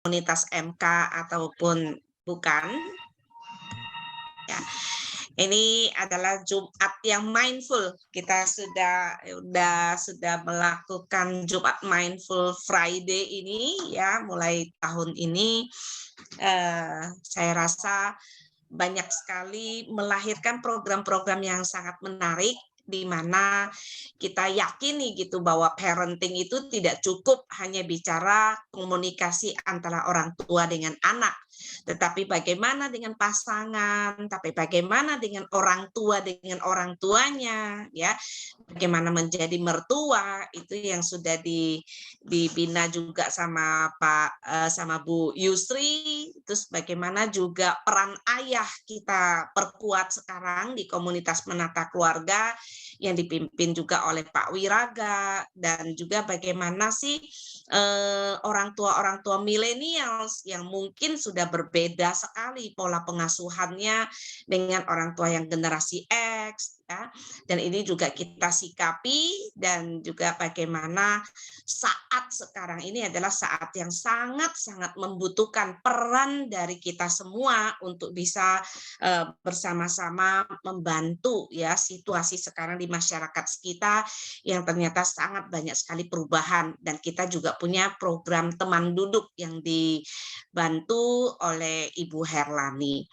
komunitas MK ataupun bukan. Ya, ini adalah Jumat yang mindful. Kita sudah melakukan Jumat Mindful Friday ini ya mulai tahun ini. Saya rasa banyak sekali melahirkan program-program yang sangat menarik di mana kita yakini gitu bahwa parenting itu tidak cukup hanya bicara komunikasi antara orang tua dengan anak, tetapi bagaimana dengan pasangan, tapi bagaimana dengan orang tua dengan orang tuanya, ya, bagaimana menjadi mertua itu yang sudah dibina juga sama sama Bu Yusri. Terus bagaimana juga peran ayah kita perkuat sekarang di komunitas menata keluarga yang dipimpin juga oleh Pak Wiraga, dan juga bagaimana sih orang tua milenials yang mungkin sudah berbeda sekali pola pengasuhannya dengan orang tua yang generasi X, ya. Dan ini juga kita sikapi, dan juga bagaimana saat sekarang ini adalah saat yang sangat-sangat membutuhkan peran dari kita semua untuk bisa bersama-sama membantu ya situasi sekarang di masyarakat kita yang ternyata sangat banyak sekali perubahan, dan kita juga punya program teman duduk yang dibantu oleh Ibu Herlani.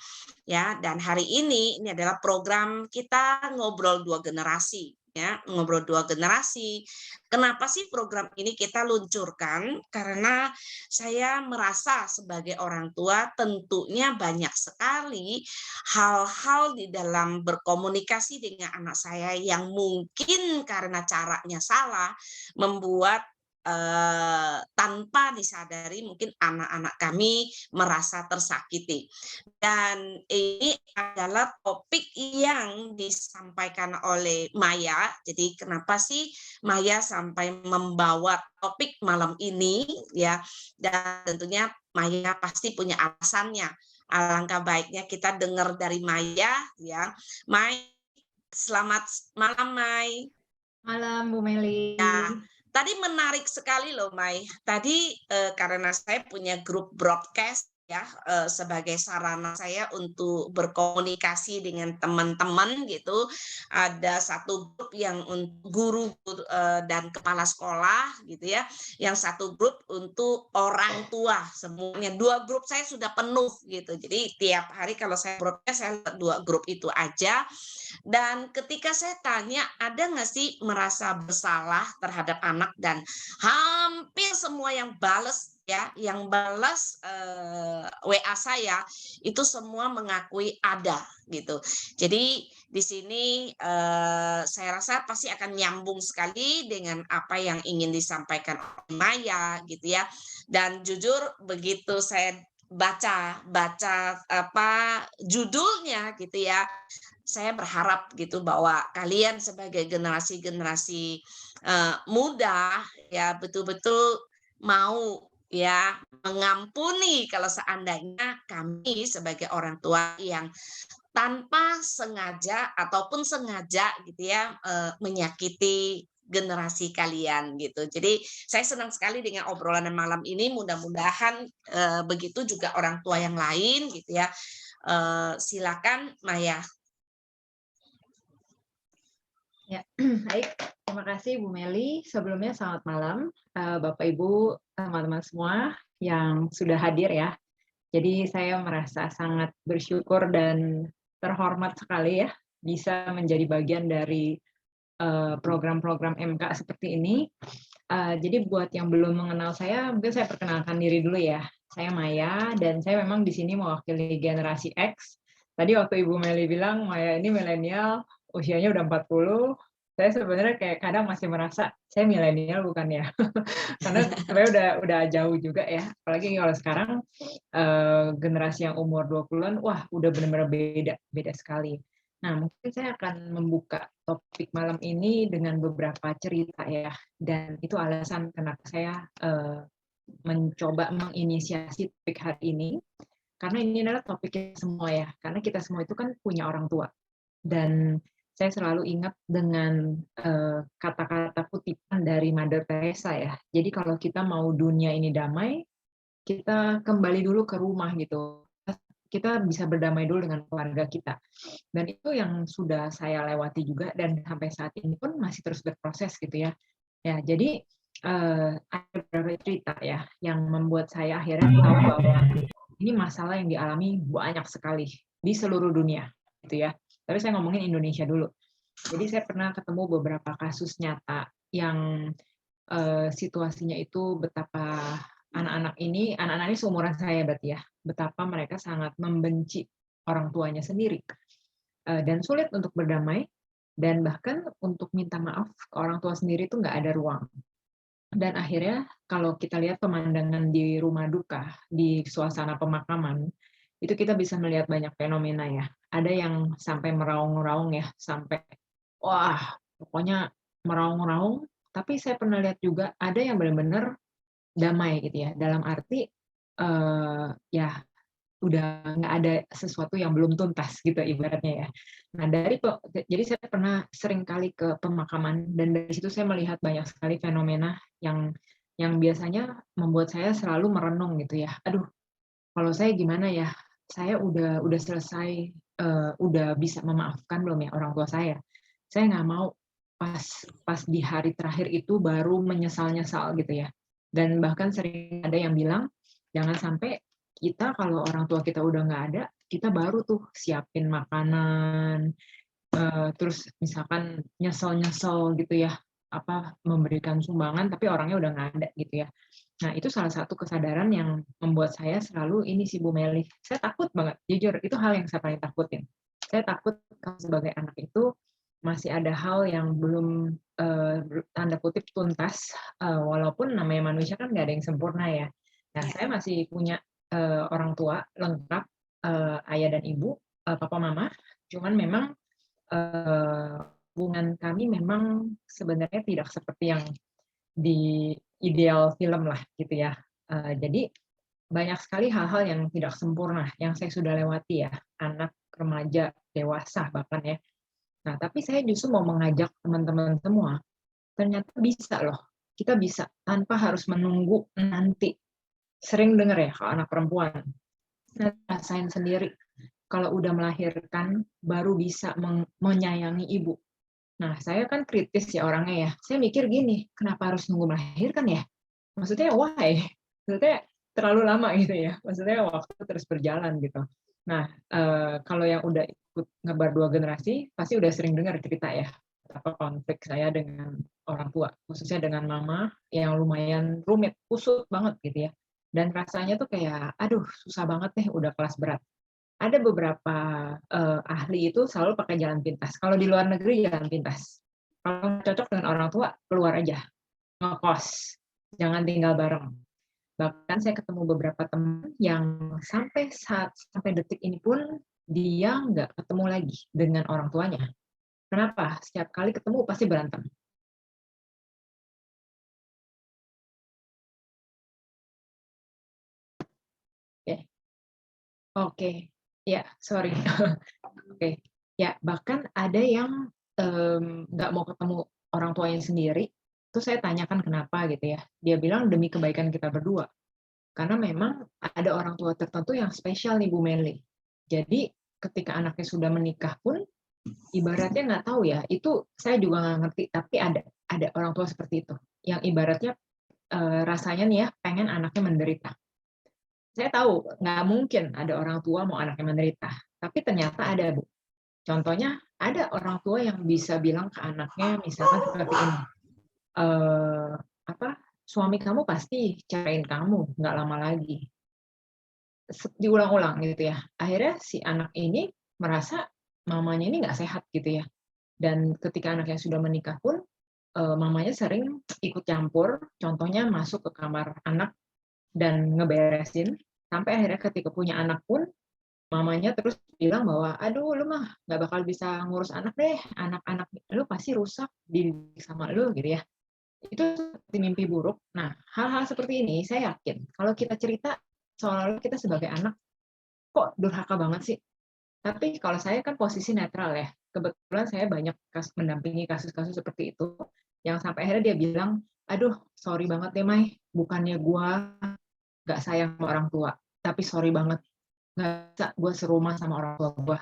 Ya, dan hari ini adalah program kita ngobrol dua generasi. Ya, ngobrol dua generasi. Kenapa sih program ini kita luncurkan? Karena saya merasa sebagai orang tua tentunya banyak sekali hal-hal di dalam berkomunikasi dengan anak saya yang mungkin karena caranya salah membuat tanpa disadari mungkin anak-anak kami merasa tersakiti. Dan ini adalah topik yang disampaikan oleh Maya. Jadi kenapa sih Maya sampai membawa topik malam ini ya? Dan tentunya Maya pasti punya alasannya. Alangkah baiknya kita dengar dari Maya ya. Mai, selamat malam Mai. Malam Bu Meli. Ya, tadi menarik sekali loh Mai. Tadi karena saya punya grup broadcast ya sebagai sarana saya untuk berkomunikasi dengan teman-teman gitu. Ada satu grup yang untuk guru dan kepala sekolah gitu ya. Yang satu grup untuk orang tua. Semuanya dua grup saya sudah penuh gitu. Jadi tiap hari kalau saya broadcast saya dua grup itu aja. Dan ketika saya tanya, ada nggak sih merasa bersalah terhadap anak, dan hampir semua yang bales ya, yang balas WA saya itu semua mengakui ada gitu. Jadi di sini saya rasa pasti akan nyambung sekali dengan apa yang ingin disampaikan oleh Maya gitu ya. Dan jujur begitu saya baca apa judulnya gitu ya, saya berharap gitu bahwa kalian sebagai generasi-generasi muda ya betul-betul mau ya mengampuni kalau seandainya kami sebagai orang tua yang tanpa sengaja ataupun sengaja gitu ya menyakiti generasi kalian gitu. Jadi saya senang sekali dengan obrolan malam ini. Mudah-mudahan begitu juga orang tua yang lain gitu ya. Silakan Maya. Ya, baik. Terima kasih Bu Meli. Sebelumnya selamat malam Bapak Ibu, teman-teman semua yang sudah hadir ya. Jadi saya merasa sangat bersyukur dan terhormat sekali ya bisa menjadi bagian dari program-program MK seperti ini. Jadi buat yang belum mengenal saya, mungkin saya perkenalkan diri dulu ya. Saya Maya dan saya memang di sini mewakili generasi X. Tadi waktu Ibu Meli bilang Maya ini milenial, usianya udah 40, saya sebenarnya kayak kadang masih merasa saya milenial bukan ya. Karena sebenarnya udah jauh juga ya. Apalagi kalau sekarang generasi yang umur 20-an, wah udah benar-benar beda sekali. Nah, mungkin saya akan membuka topik malam ini dengan beberapa cerita ya. Dan itu alasan kenapa saya mencoba menginisiasi topik hari ini. Karena ini adalah topik semua ya. Karena kita semua itu kan punya orang tua. Dan saya selalu ingat dengan kata-kata kutipan dari Mother Teresa ya. Jadi kalau kita mau dunia ini damai, kita kembali dulu ke rumah gitu. Kita bisa berdamai dulu dengan keluarga kita. Dan itu yang sudah saya lewati juga dan sampai saat ini pun masih terus berproses gitu ya. Ya, jadi ada beberapa cerita ya yang membuat saya akhirnya tahu bahwa ini masalah yang dialami banyak sekali di seluruh dunia gitu ya. Tapi saya ngomongin Indonesia dulu. Jadi saya pernah ketemu beberapa kasus nyata yang situasinya itu betapa anak-anak ini seumuran saya berarti ya, betapa mereka sangat membenci orang tuanya sendiri, dan sulit untuk berdamai, dan bahkan untuk minta maaf ke orang tua sendiri itu nggak ada ruang. Dan akhirnya kalau kita lihat pemandangan di rumah duka, di suasana pemakaman, itu kita bisa melihat banyak fenomena ya. Ada yang sampai meraung-raung ya, sampai wah, pokoknya meraung-raung, tapi saya pernah lihat juga ada yang benar-benar damai gitu ya, dalam arti, ya udah nggak ada sesuatu yang belum tuntas gitu ibaratnya ya. Nah jadi saya pernah sering kali ke pemakaman dan dari situ saya melihat banyak sekali fenomena yang biasanya membuat saya selalu merenung gitu ya. Aduh, kalau saya gimana ya? Saya udah selesai, udah bisa memaafkan belum ya orang tua saya? Saya nggak mau pas pas di hari terakhir itu baru menyesal-nyesal gitu ya. Dan bahkan sering ada yang bilang, jangan sampai kita kalau orang tua kita udah nggak ada, kita baru tuh siapin makanan, terus misalkan nyesel-nyesel gitu ya, memberikan sumbangan tapi orangnya udah nggak ada gitu ya. Nah, itu salah satu kesadaran yang membuat saya selalu ini sih Bu Meli, saya takut banget, jujur itu hal yang saya paling takutin. Saya takut kalau sebagai anak itu masih ada hal yang belum, tanda kutip "tuntas", walaupun namanya manusia kan nggak ada yang sempurna ya. Nah, Ya. saya masih punya, orang tua lengkap, ayah dan ibu, papa mama, cuman memang hubungan kami memang sebenarnya tidak seperti yang di ideal film lah gitu ya. Jadi banyak sekali hal-hal yang tidak sempurna yang saya sudah lewati ya, anak, remaja, dewasa bahkan ya. Nah, tapi saya justru mau mengajak teman-teman semua, ternyata bisa loh, kita bisa tanpa harus menunggu nanti. Sering dengar ya kalau anak perempuan, rasain sendiri kalau udah melahirkan baru bisa menyayangi ibu. Nah, saya kan kritis ya orangnya ya. Saya mikir gini, kenapa harus nunggu melahirkan ya? Maksudnya why? Maksudnya terlalu lama gitu ya. Maksudnya waktu terus berjalan gitu. Nah, kalau yang udah ikut ngebar 2 generasi, pasti udah sering dengar cerita ya, apa konflik saya dengan orang tua, khususnya dengan mama yang lumayan rumit, kusut banget gitu ya. Dan rasanya tuh kayak, aduh susah banget deh udah kelas berat. Ada beberapa, ahli itu selalu pakai jalan pintas. Kalau di luar negeri jalan pintas. Kalau cocok dengan orang tua, keluar aja, ngekos, jangan tinggal bareng. Bahkan saya ketemu beberapa teman yang sampai detik ini pun dia nggak ketemu lagi dengan orang tuanya. Kenapa? Setiap kali ketemu pasti berantem. Oke, oke, ya sorry. Oke, ya bahkan ada yang, nggak mau ketemu orang tuanya sendiri, terus saya tanyakan kenapa gitu ya, dia bilang demi kebaikan kita berdua. Karena memang ada orang tua tertentu yang spesial nih Bu Meli. Jadi ketika anaknya sudah menikah pun, ibaratnya nggak tahu ya, itu saya juga nggak ngerti, tapi ada orang tua seperti itu, yang ibaratnya, rasanya nih ya, pengen anaknya menderita. Saya tahu nggak mungkin ada orang tua mau anaknya menderita, tapi ternyata ada Bu. Contohnya, ada orang tua yang bisa bilang ke anaknya misalkan seperti ini, eee, apa, "Suami kamu pasti ceraiin kamu, nggak lama lagi." Diulang-ulang gitu ya. Akhirnya si anak ini merasa mamanya ini nggak sehat gitu ya. Dan ketika anaknya sudah menikah pun, mamanya sering ikut campur, contohnya masuk ke kamar anak dan ngeberesin, sampai akhirnya ketika punya anak pun mamanya terus bilang bahwa, "Aduh lu mah nggak bakal bisa ngurus anak deh, anak-anak lu pasti rusak dididik sama lu," gitu ya. Itu seperti mimpi buruk. Nah, hal-hal seperti ini saya yakin kalau kita cerita seolah-olah kita sebagai anak, kok durhaka banget sih? Tapi kalau saya kan posisi netral ya, kebetulan saya banyak mendampingi kasus-kasus seperti itu, yang sampai akhirnya dia bilang, "Aduh sorry banget deh Mai, bukannya gua nggak sayang sama orang tua, tapi sorry banget, nggak bisa gue serumah sama orang tua gue.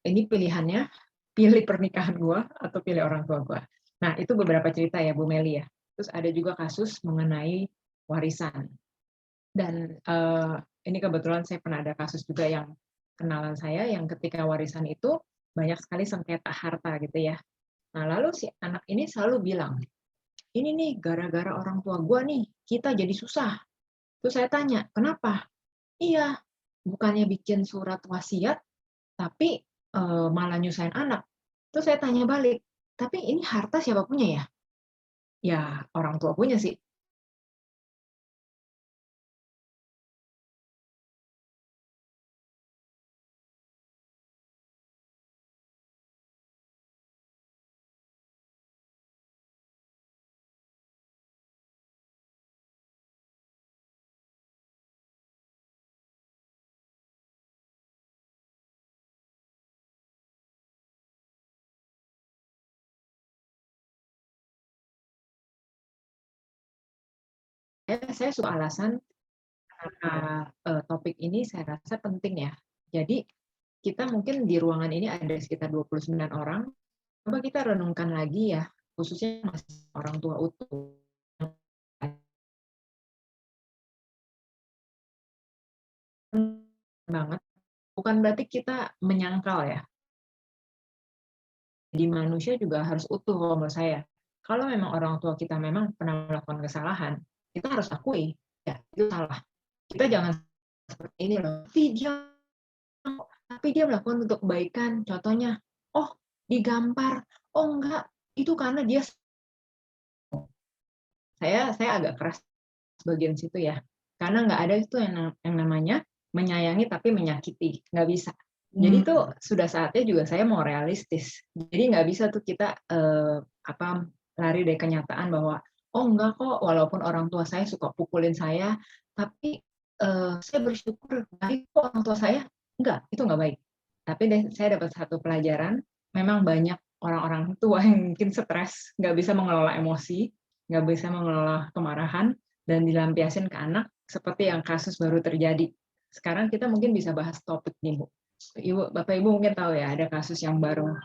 Ini pilihannya, pilih pernikahan gue atau pilih orang tua gue. Nah, itu beberapa cerita ya Bu Meli ya. Terus ada juga kasus mengenai warisan. Dan ini kebetulan saya pernah ada kasus juga yang kenalan saya yang ketika warisan itu banyak sekali sengketa harta gitu ya. Nah, lalu si anak ini selalu bilang, ini nih gara-gara orang tua gue nih, kita jadi susah. Terus saya tanya, kenapa? Iya, bukannya bikin surat wasiat, tapi malah nyusahin anak. Terus saya tanya balik, tapi ini harta siapa punya ya? Ya, orang tua punya sih. Saya suka alasan karena topik ini saya rasa penting ya. Jadi kita mungkin di ruangan ini ada sekitar 29 orang. Coba kita renungkan lagi ya, khususnya masih orang tua utuh. Banget. Bukan berarti kita menyangkal ya. Di manusia juga harus utuh kalau menurut saya. Kalau memang orang tua kita memang pernah melakukan kesalahan, kita harus akui, ya itu salah. Kita jangan seperti ini loh. Tapi dia melakukan untuk kebaikan. Contohnya, oh digampar, oh enggak, itu karena dia saya agak keras bagian situ ya. Karena nggak ada itu yang namanya menyayangi tapi menyakiti, nggak bisa. Jadi itu sudah saatnya juga saya mau realistis. Jadi nggak bisa tuh kita lari dari kenyataan bahwa oh enggak kok, walaupun orang tua saya suka pukulin saya, tapi saya bersyukur baik kok orang tua saya. Enggak, itu nggak baik. Tapi saya dapat satu pelajaran, memang banyak orang-orang tua yang mungkin stres, nggak bisa mengelola emosi, nggak bisa mengelola kemarahan, dan dilampiasin ke anak, seperti yang kasus baru terjadi. Sekarang kita mungkin bisa bahas topik nih, Bu. Bapak Ibu mungkin tahu ya, ada kasus yang baru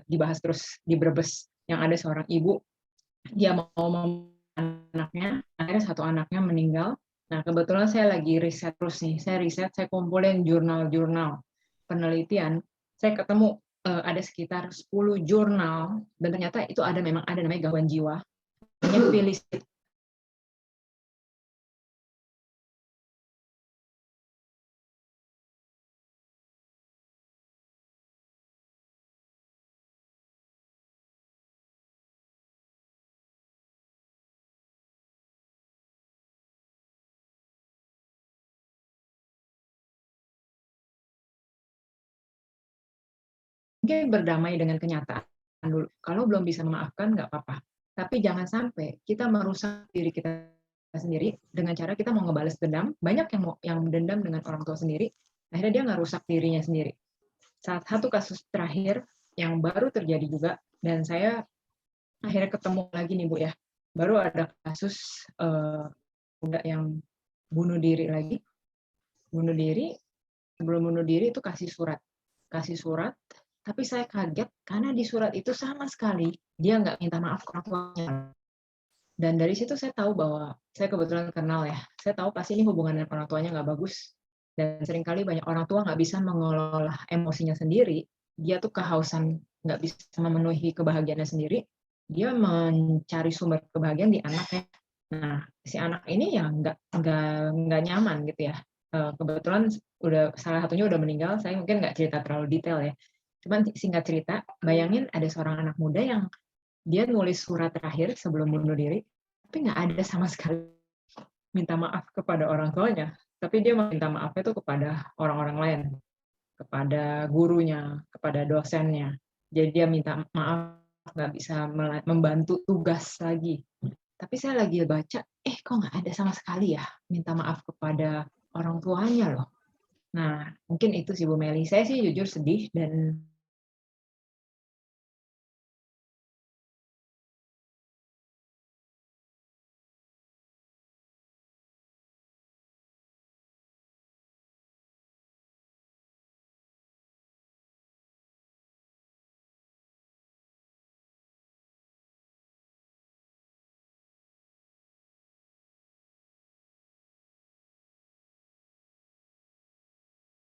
dibahas terus di Brebes, yang ada seorang ibu, dia mau anaknya, akhirnya satu anaknya meninggal. Nah, kebetulan saya lagi riset terus nih, saya kumpulin jurnal-jurnal penelitian, saya ketemu ada sekitar 10 jurnal, dan ternyata itu memang ada namanya gangguan jiwa, namanya Philips. Mungkin berdamai dengan kenyataan dulu. Kalau belum bisa memaafkan, nggak apa-apa. Tapi jangan sampai kita merusak diri kita sendiri dengan cara kita mau ngebales dendam. Banyak yang dendam dengan orang tua sendiri, akhirnya dia ngerusak dirinya sendiri. Saat satu kasus terakhir yang baru terjadi juga, dan saya akhirnya ketemu lagi nih Bu ya, baru ada kasus muda yang bunuh diri lagi. Bunuh diri, sebelum bunuh diri itu kasih surat, tapi saya kaget karena di surat itu sama sekali dia nggak minta maaf ke orang tuanya. Dan dari situ saya tahu bahwa saya kebetulan kenal ya, saya tahu pasti ini hubungan dengan orang tuanya nggak bagus. Dan seringkali banyak orang tua nggak bisa mengelola emosinya sendiri, dia tuh kehausan, nggak bisa memenuhi kebahagiaannya sendiri, dia mencari sumber kebahagiaan di anaknya. Nah, si anak ini ya nggak nyaman gitu ya. Kebetulan salah satunya udah meninggal, saya mungkin nggak cerita terlalu detail ya. Cuman singkat cerita, bayangin ada seorang anak muda yang dia nulis surat terakhir sebelum bunuh diri, tapi nggak ada sama sekali minta maaf kepada orang tuanya, tapi dia minta maafnya itu kepada orang-orang lain, kepada gurunya, kepada dosennya. Jadi dia minta maaf nggak bisa membantu tugas lagi. Tapi saya lagi baca, kok nggak ada sama sekali ya minta maaf kepada orang tuanya loh. Nah, mungkin itu sih Bu Meli. Saya sih jujur sedih dan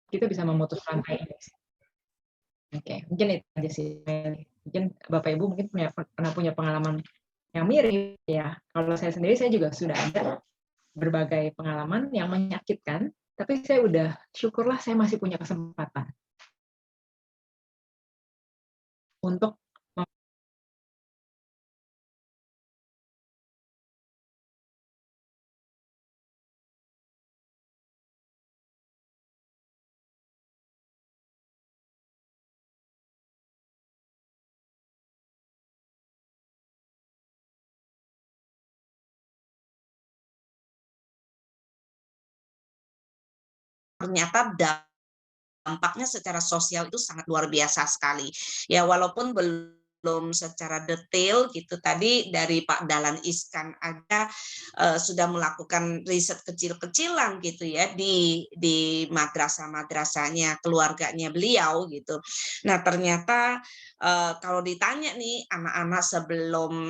kita bisa memutus rantai ini. Oke, mungkin itu aja sih. Mungkin Bapak Ibu mungkin pernah punya pengalaman yang mirip ya. Kalau saya sendiri saya juga sudah ada berbagai pengalaman yang menyakitkan, tapi saya udah syukurlah saya masih punya kesempatan untuk ternyata dampaknya secara sosial itu sangat luar biasa sekali. Ya walaupun belum secara detail gitu tadi dari Pak Dahlan Iskan aja sudah melakukan riset kecil-kecilan gitu ya di madrasah-madrasahnya keluarganya beliau gitu. Nah, ternyata kalau ditanya nih anak-anak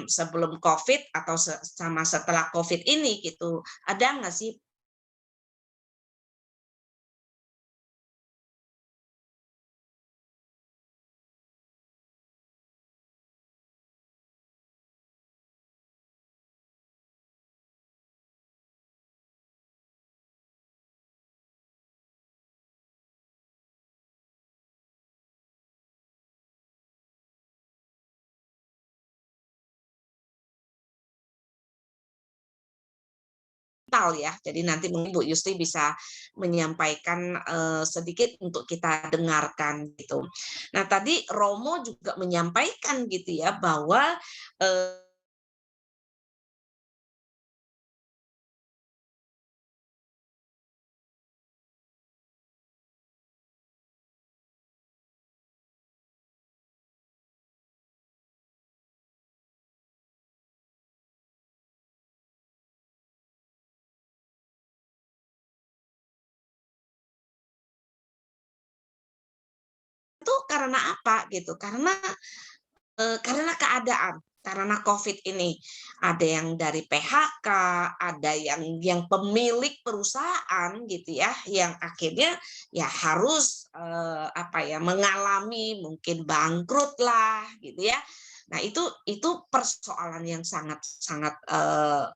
sebelum COVID atau sama setelah COVID ini gitu, ada nggak sih ya. Jadi nanti mungkin Bu Yusti bisa menyampaikan sedikit untuk kita dengarkan gitu. Nah, tadi Romo juga menyampaikan gitu ya bahwa itu karena apa gitu? Karena keadaan, karena COVID ini. Ada yang dari PHK, ada yang pemilik perusahaan gitu ya, yang akhirnya ya harus apa ya, mengalami mungkin bangkrut lah gitu ya. Nah, itu persoalan yang sangat sangat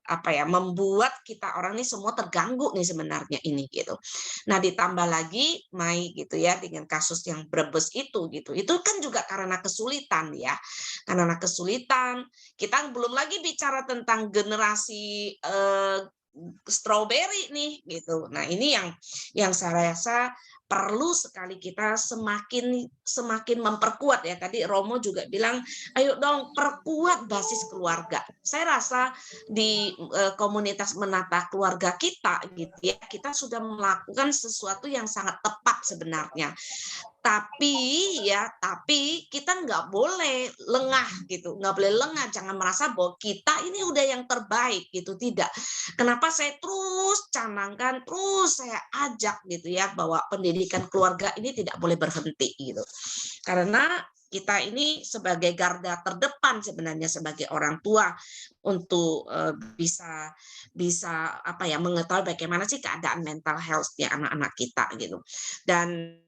apa ya, membuat kita orang ini semua terganggu nih sebenarnya ini gitu. Nah, ditambah lagi Mai gitu ya dengan kasus yang Brebes itu gitu. Itu kan juga karena kesulitan ya. Karena kesulitan, kita belum lagi bicara tentang generasi strawberry nih gitu. Nah, ini yang saya rasa perlu sekali kita semakin semakin memperkuat ya. Tadi Romo juga bilang, ayo dong perkuat basis keluarga. Saya rasa di komunitas menata keluarga kita gitu ya, kita sudah melakukan sesuatu yang sangat tepat sebenarnya. Tapi kita nggak boleh lengah gitu, nggak boleh lengah, jangan merasa bahwa kita ini udah yang terbaik gitu, tidak. Kenapa saya terus canangkan, terus saya ajak gitu ya, bahwa pendidikan keluarga ini tidak boleh berhenti gitu. Karena kita ini sebagai garda terdepan sebenarnya sebagai orang tua untuk bisa bisa apa ya mengetahui bagaimana sih keadaan mental health-nya anak-anak kita gitu. Dan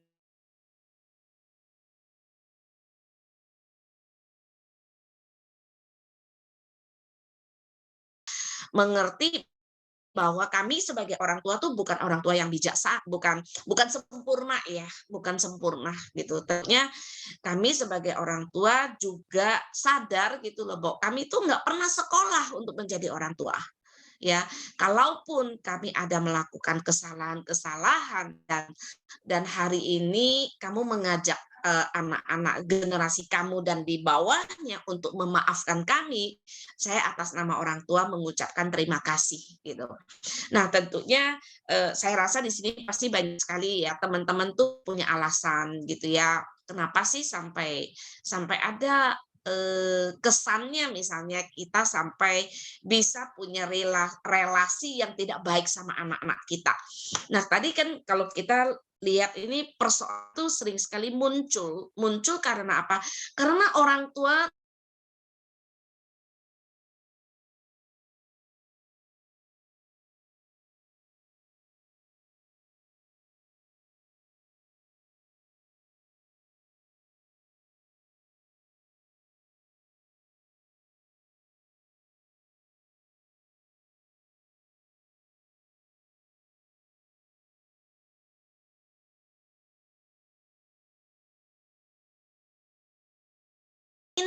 mengerti bahwa kami sebagai orang tua tuh bukan orang tua yang bijaksana, bukan sempurna ya, bukan sempurna gitu. Tentunya kami sebagai orang tua juga sadar gitu loh bahwa kami tuh nggak pernah sekolah untuk menjadi orang tua ya. Kalaupun kami ada melakukan kesalahan-kesalahan dan hari ini kamu mengajak anak-anak generasi kamu dan di bawahnya untuk memaafkan kami, saya atas nama orang tua mengucapkan terima kasih gitu. Nah, tentunya saya rasa di sini pasti banyak sekali ya teman-teman tuh punya alasan gitu ya. Kenapa sih sampai sampai ada kesannya misalnya kita sampai bisa punya relasi yang tidak baik sama anak-anak kita. Nah, tadi kan kalau kita lihat ini persoalan itu sering sekali muncul. Muncul karena apa? Karena orang tua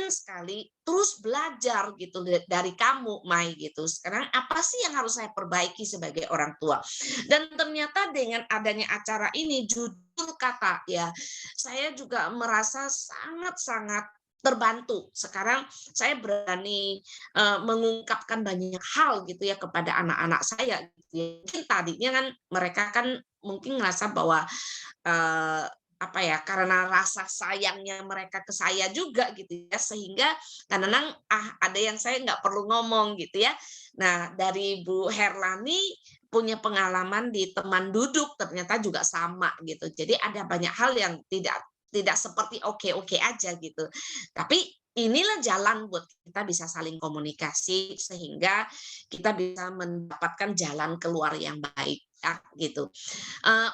sekali terus belajar gitu dari kamu, Mai gitu. Sekarang apa sih yang harus saya perbaiki sebagai orang tua? Dan ternyata dengan adanya acara ini, jujur kata ya, saya juga merasa sangat-sangat terbantu. Sekarang saya berani mengungkapkan banyak hal gitu ya kepada anak-anak saya gitu ya. Mungkin tadinya kan mereka kan mungkin ngerasa bahwa eh, apa ya, karena rasa sayangnya mereka ke saya juga gitu ya, sehingga kadang-kadang ada yang saya nggak perlu ngomong gitu ya. Nah, dari Bu Herlani punya pengalaman di teman duduk ternyata juga sama gitu. Jadi ada banyak hal yang tidak tidak seperti oke-oke aja gitu. Tapi inilah jalan buat kita bisa saling komunikasi sehingga kita bisa mendapatkan jalan keluar yang baik ya, gitu.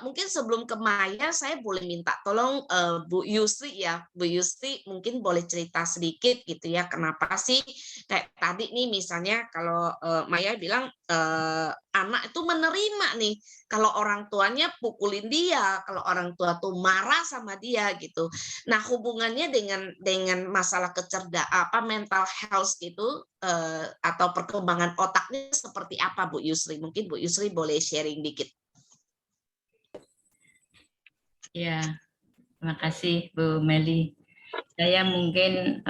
Mungkin sebelum ke Maya, saya boleh minta tolong Bu Yusri ya, Bu Yusri mungkin boleh cerita sedikit gitu ya, kenapa sih kayak tadi nih misalnya kalau Maya bilang anak itu menerima nih kalau orang tuanya pukulin dia, kalau orang tua tuh marah sama dia gitu. Nah hubungannya dengan masalah mental health gitu atau perkembangan otaknya seperti apa Bu Yusri? Mungkin Bu Yusri boleh sharing dikit. Ya, terima kasih Bu Meli. Saya mungkin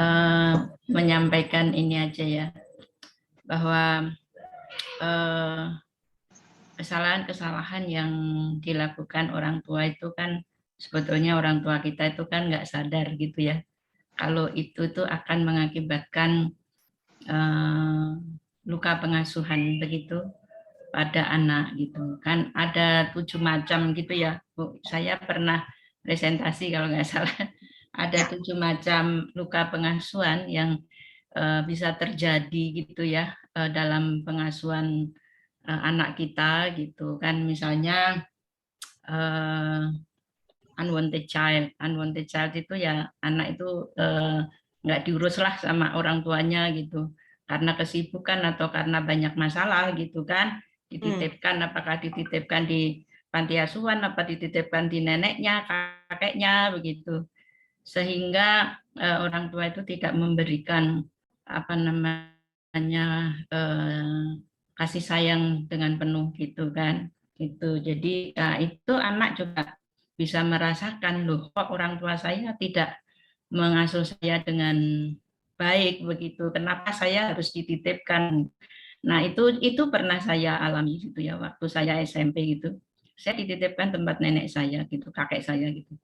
menyampaikan ini aja ya, bahwa kesalahan-kesalahan yang dilakukan orang tua itu kan sebetulnya orang tua kita itu kan nggak sadar gitu ya. Kalau itu tuh akan mengakibatkan luka pengasuhan begitu pada anak gitu kan. Ada 7 macam gitu ya Bu. Saya pernah presentasi kalau nggak salah. Ada 7 macam luka pengasuhan yang bisa terjadi gitu ya dalam pengasuhan anak kita gitu kan. Misalnya unwanted child itu ya anak itu nggak diurus lah sama orang tuanya gitu karena kesibukan atau karena banyak masalah gitu kan, dititipkan, apakah dititipkan di panti asuhan apa dititipkan di neneknya, kakeknya begitu, sehingga orang tua itu tidak memberikan apa namanya kasih sayang dengan penuh gitu kan gitu. Jadi itu anak juga bisa merasakan, loh kok orang tua saya tidak mengasuh saya dengan baik begitu, kenapa saya harus dititipkan. Nah itu pernah saya alami gitu ya, waktu saya SMP gitu saya dititipkan tempat nenek saya gitu, kakek saya gitu.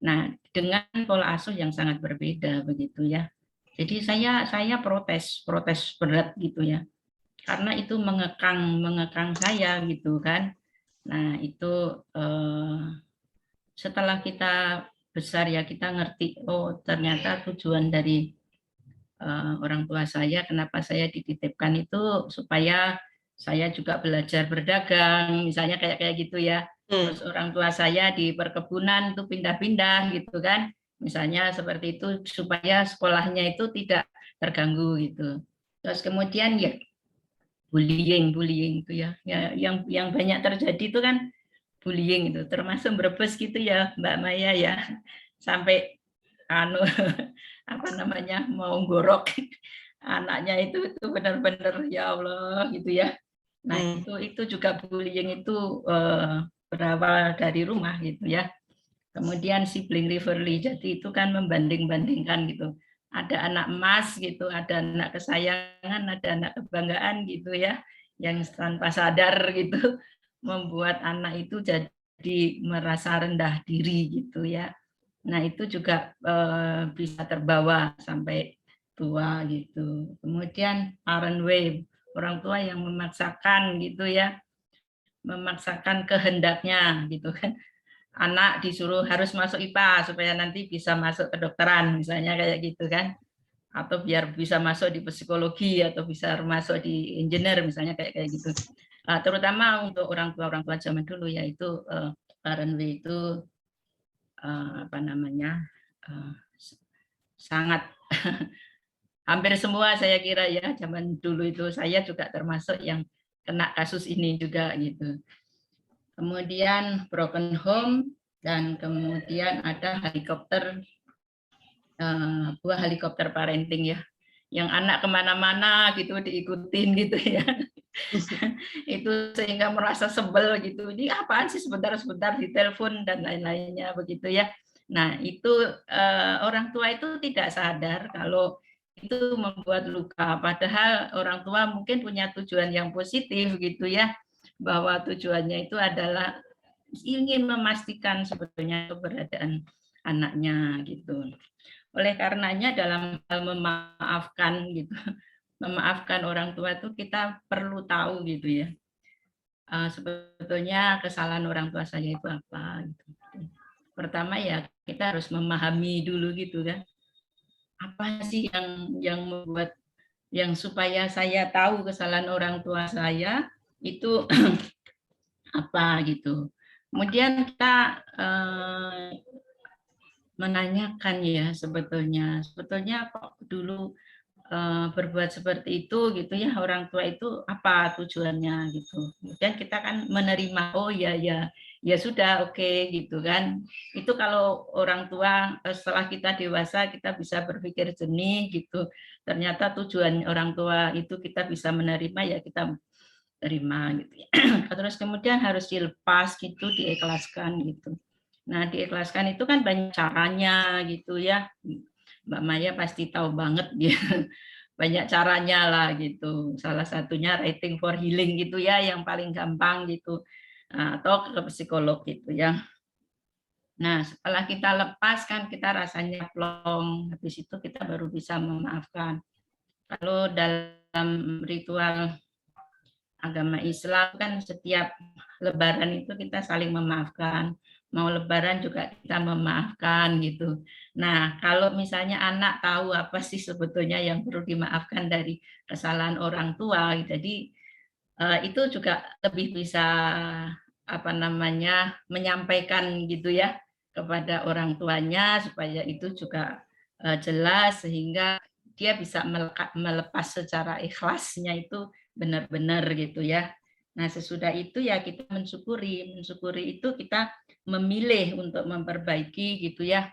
Nah dengan pola asuh yang sangat berbeda begitu ya, jadi saya protes berat gitu ya, karena itu mengekang saya gitu kan. Nah itu setelah kita besar ya kita ngerti, oh ternyata tujuan dari orang tua saya kenapa saya dititipkan itu supaya saya juga belajar berdagang misalnya kayak gitu ya. Terus orang tua saya di perkebunan itu pindah-pindah gitu kan, misalnya seperti itu supaya sekolahnya itu tidak terganggu gitu. Terus kemudian ya bullying itu ya, yang banyak terjadi itu kan bullying itu, termasuk Brebes gitu ya Mbak Maya ya, sampai anu apa namanya mau gorok anaknya itu benar-benar ya Allah gitu ya. Nah itu juga bullying itu berawal dari rumah gitu ya. Kemudian sibling rivalry, jadi itu kan membanding-bandingkan gitu. Ada anak emas gitu, ada anak kesayangan, ada anak kebanggaan gitu ya, yang tanpa sadar gitu membuat anak itu jadi merasa rendah diri gitu ya. Nah itu juga bisa terbawa sampai tua gitu. Kemudian parent way, orang tua yang memaksakan gitu ya, memaksakan kehendaknya gitu kan. Anak disuruh harus masuk IPA supaya nanti bisa masuk kedokteran misalnya kayak gitu kan, atau biar bisa masuk di psikologi atau bisa masuk di engineer misalnya kayak gitu. Terutama untuk orang tua zaman dulu yaitu parent way itu apa namanya sangat hampir semua saya kira ya zaman dulu itu, saya juga termasuk yang kena kasus ini juga gitu. Kemudian broken home, dan kemudian ada helikopter buah helikopter parenting ya, yang anak kemana-mana gitu diikutin gitu ya. Itu sehingga merasa sebel gitu, ini apaan sih sebentar-sebentar ditelepon dan lain-lainnya begitu ya. Nah itu orang tua itu tidak sadar kalau itu membuat luka, padahal orang tua mungkin punya tujuan yang positif gitu ya, bahwa tujuannya itu adalah ingin memastikan sebetulnya keberadaan anaknya gitu. Oleh karenanya dalam hal memaafkan gitu, memaafkan orang tua itu kita perlu tahu gitu ya. Sebetulnya kesalahan orang tua saya itu apa gitu. Pertama ya kita harus memahami dulu gitu kan. Apa sih yang membuat yang supaya saya tahu kesalahan orang tua saya itu apa gitu. Kemudian kita menanyakan ya sebetulnya kok dulu berbuat seperti itu gitu ya, orang tua itu apa tujuannya gitu. Kemudian kita kan menerima, oh ya ya ya sudah oke gitu kan. Itu kalau orang tua setelah kita dewasa kita bisa berpikir jernih gitu. Ternyata tujuan orang tua itu kita bisa menerima, ya kita terima gitu ya. Terus kemudian harus dilepas gitu, diikhlaskan gitu. Nah, diikhlaskan itu kan banyak caranya gitu ya. Mbak Maya pasti tahu banget ya. Banyak caranya lah gitu. Salah satunya writing for healing gitu ya, yang paling gampang gitu. Atau ke psikolog gitu ya. Nah, setelah kita lepas kan kita rasanya plong. Habis itu kita baru bisa memaafkan. Kalau dalam ritual agama Islam kan setiap Lebaran itu kita saling memaafkan, mau Lebaran juga kita memaafkan gitu. Nah, kalau misalnya anak tahu apa sih sebetulnya yang perlu dimaafkan dari kesalahan orang tua, jadi itu juga lebih bisa apa namanya menyampaikan gitu ya kepada orang tuanya supaya itu juga jelas, sehingga dia bisa melepas secara ikhlasnya itu benar-benar gitu ya. Nah, sesudah itu ya kita mensyukuri itu kita memilih untuk memperbaiki gitu ya,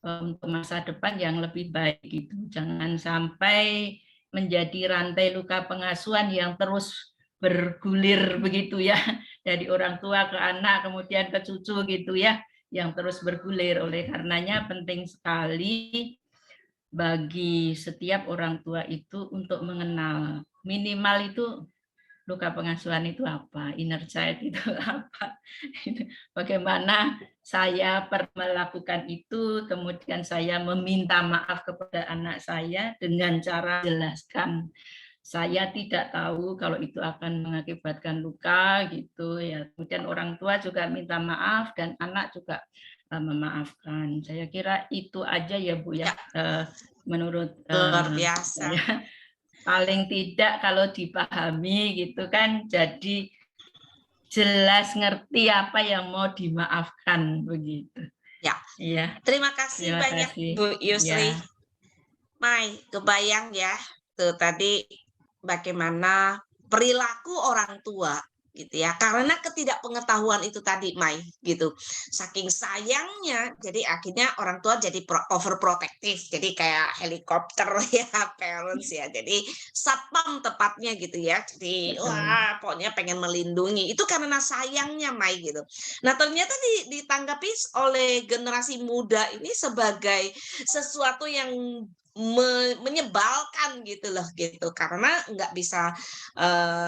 untuk masa depan yang lebih baik gitu. Jangan sampai menjadi rantai luka pengasuhan yang terus bergulir begitu ya, dari orang tua ke anak kemudian ke cucu gitu ya, yang terus bergulir. Oleh karenanya penting sekali bagi setiap orang tua itu untuk mengenal minimal itu luka pengasuhan itu apa, inner child itu apa, bagaimana saya melakukan itu, kemudian saya meminta maaf kepada anak saya dengan cara jelaskan saya tidak tahu kalau itu akan mengakibatkan luka gitu ya. Kemudian orang tua juga minta maaf dan anak juga memaafkan. Saya kira itu aja ya Bu ya, menurut Luar biasa. saya. Paling tidak kalau dipahami gitu kan, jadi jelas ngerti apa yang mau dimaafkan begitu. Ya. Iya. Terima kasih Terima banyak kasih. Bu Yusri. Ya. Mai, kebayang ya. Tuh tadi bagaimana perilaku orang tua gitu ya, karena ketidakpengetahuan itu tadi Mai gitu, saking sayangnya jadi akhirnya orang tua jadi overprotective, jadi kayak helikopter ya parents ya, jadi satpam tepatnya gitu ya, jadi Betul. wah pokoknya pengen melindungi itu karena sayangnya Mai gitu. Nah ternyata ditanggapi oleh generasi muda ini sebagai sesuatu yang menyebalkan gitu loh gitu, karena nggak bisa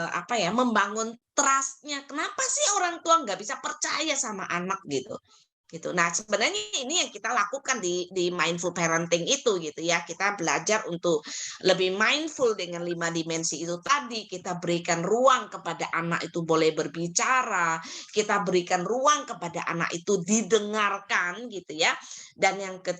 apa ya, membangun trust-nya. Kenapa sih orang tua nggak bisa percaya sama anak gitu? Gitu. Nah, sebenarnya ini yang kita lakukan di mindful parenting itu gitu ya. Kita belajar untuk lebih mindful dengan 5 dimensi itu tadi. Kita berikan ruang kepada anak itu boleh berbicara, kita berikan ruang kepada anak itu didengarkan gitu ya. Dan yang ke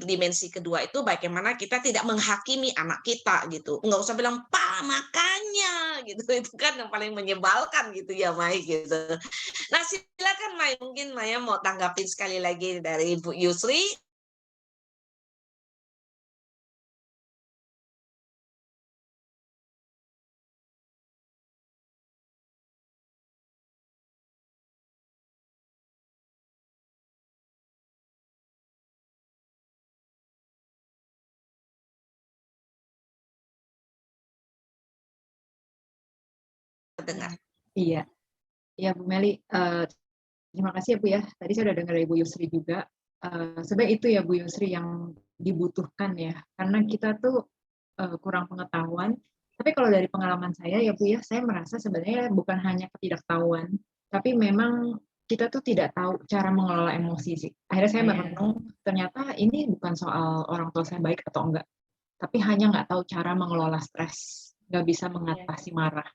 dimensi kedua itu bagaimana kita tidak menghakimi anak kita gitu. Nggak usah bilang, "Pak, makanya." gitu. Itu kan yang paling menyebalkan gitu ya, Mai gitu. Nah, silakan Maya, mungkin Maya mau tanggapin sekali lagi dari Bu Yusri. mendengar. Iya, iya Bu Meli. Terima kasih ya Bu ya. Tadi saya udah dengar dari Bu Yusri juga. Sebenarnya itu ya Bu Yusri yang dibutuhkan ya. Karena kita tuh kurang pengetahuan. Tapi kalau dari pengalaman saya ya Bu ya, saya merasa sebenarnya bukan hanya ketidaktahuan, tapi memang kita tuh tidak tahu cara mengelola emosi sih. Akhirnya saya merenung, ternyata ini bukan soal orang tua saya baik atau enggak, tapi hanya nggak tahu cara mengelola stres, nggak bisa mengatasi marah.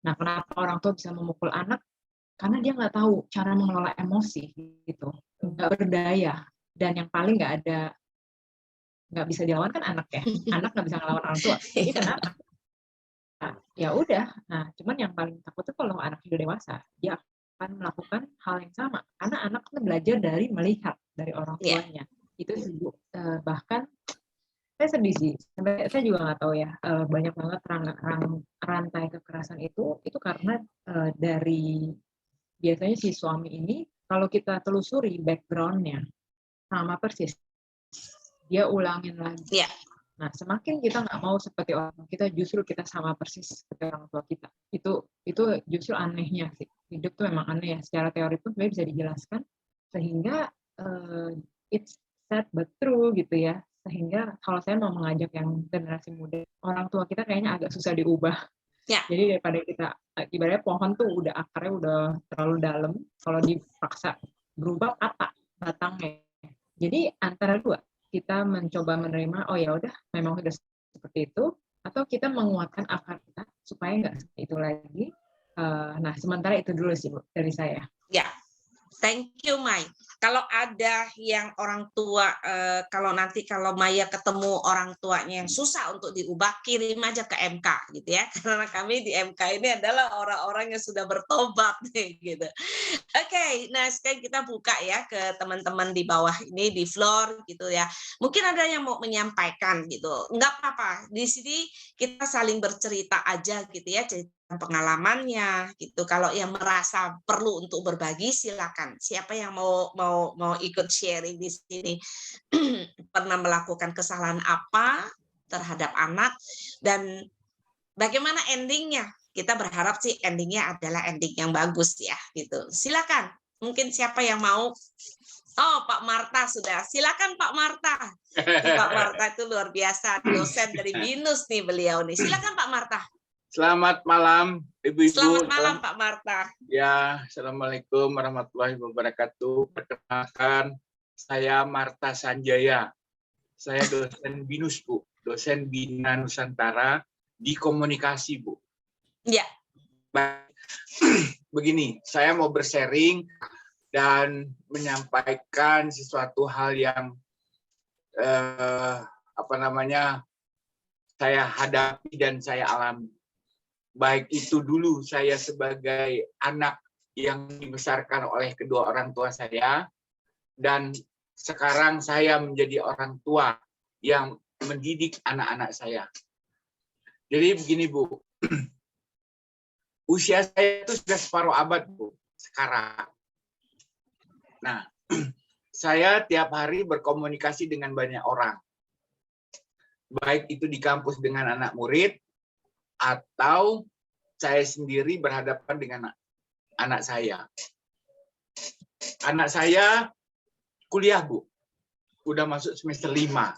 Nah, kenapa orang tua bisa memukul anak? Karena dia nggak tahu cara mengelola emosi gitu, nggak berdaya, dan yang paling nggak bisa dilawan kan anak ya, anak nggak bisa ngelawan orang tua. Jadi kenapa? Nah, ya udah. Nah, cuman yang paling takut tuh kalau anak sudah dewasa, dia akan melakukan hal yang sama, karena anak kan belajar dari melihat dari orang tuanya. Itu bahkan saya sedih sih. Saya juga nggak tahu ya, banyak banget rantai kekerasan itu karena dari biasanya si suami ini, kalau kita telusuri background-nya, sama persis. Dia ulangin lagi. Nah, semakin kita nggak mau seperti orang tua kita, justru kita sama persis seperti orang tua kita. Itu justru anehnya sih. Hidup tuh memang aneh ya. Secara teori pun sebenarnya bisa dijelaskan. Sehingga it's sad but true gitu ya. Sehingga kalau saya mau mengajak yang generasi muda, orang tua kita kayaknya agak susah diubah. Jadi daripada kita, ibaratnya pohon tuh udah akarnya udah terlalu dalam, kalau dipaksa berubah patah batangnya. Jadi antara dua, kita mencoba menerima, oh ya udah memang sudah seperti itu, atau kita menguatkan akar kita supaya nggak seperti itu lagi. Nah, sementara itu dulu sih Bu, dari saya. Ya, thank you Mai. Kalau ada yang orang tua, kalau Maya ketemu orang tuanya yang susah untuk diubah, kirim aja ke MK gitu ya. Karena kami di MK ini adalah orang-orang yang sudah bertobat nih gitu. Oke, nah sekarang kita buka ya ke teman-teman di bawah ini di floor gitu ya. Mungkin ada yang mau menyampaikan gitu. Enggak apa-apa. Di sini kita saling bercerita aja gitu ya, cerita pengalamannya gitu. Kalau yang merasa perlu untuk berbagi silakan. Siapa yang mau ikut sharing di sini? Pernah melakukan kesalahan apa terhadap anak dan bagaimana endingnya? Kita berharap sih endingnya adalah ending yang bagus ya gitu. Silakan. Mungkin siapa yang mau? Oh, Pak Marta sudah. Silakan Pak Marta. Pak Marta itu luar biasa, dosen dari BINUS nih beliau nih. Silakan Pak Marta. Selamat malam, Ibu-ibu. Selamat malam, Pak Marta. Ya, Assalamualaikum warahmatullahi wabarakatuh. Perkenalkan, saya Marta Sanjaya. Saya dosen BINUS, Bu. Dosen Bina Nusantara di komunikasi, Bu. Ya. Begini, saya mau bersharing dan menyampaikan sesuatu hal yang saya hadapi dan saya alami. Baik itu dulu saya sebagai anak yang dibesarkan oleh kedua orang tua saya, dan sekarang saya menjadi orang tua yang mendidik anak-anak saya. Jadi begini Bu, usia saya itu sudah separuh abad Bu, sekarang. Nah, saya tiap hari berkomunikasi dengan banyak orang. Baik itu di kampus dengan anak murid, atau saya sendiri berhadapan dengan anak saya. Anak saya kuliah, Bu. Udah masuk semester 5.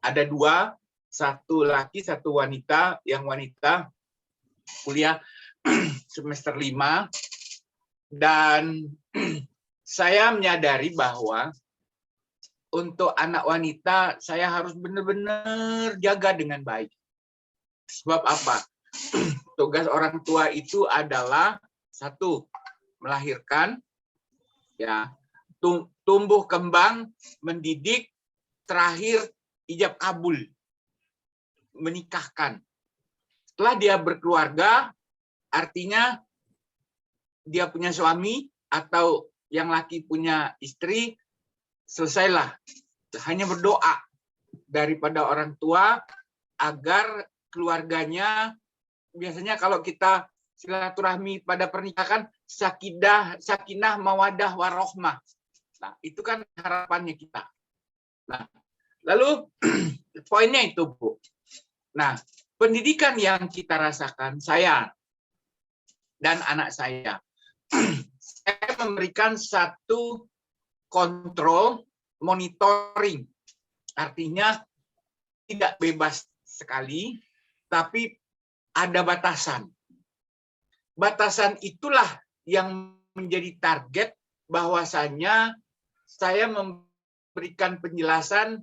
Ada 2, satu laki, satu wanita. Yang wanita kuliah semester 5. Dan saya menyadari bahwa untuk anak wanita saya harus benar-benar jaga dengan baik. Sebab apa? Tugas orang tua itu adalah 1, melahirkan, ya, tumbuh kembang, mendidik, terakhir ijab kabul, menikahkan. Setelah dia berkeluarga, artinya dia punya suami atau yang laki punya istri, selesailah. Hanya berdoa daripada orang tua agar keluarganya, biasanya kalau kita silaturahmi pada pernikahan, sakinah, mawadah, warohmah. Nah, itu kan harapannya kita. Nah, lalu poinnya itu, Bu. Nah, pendidikan yang kita rasakan, saya dan anak saya. Saya memberikan satu kontrol monitoring. Artinya tidak bebas sekali, tapi ada batasan. Batasan itulah yang menjadi target bahwasanya saya memberikan penjelasan.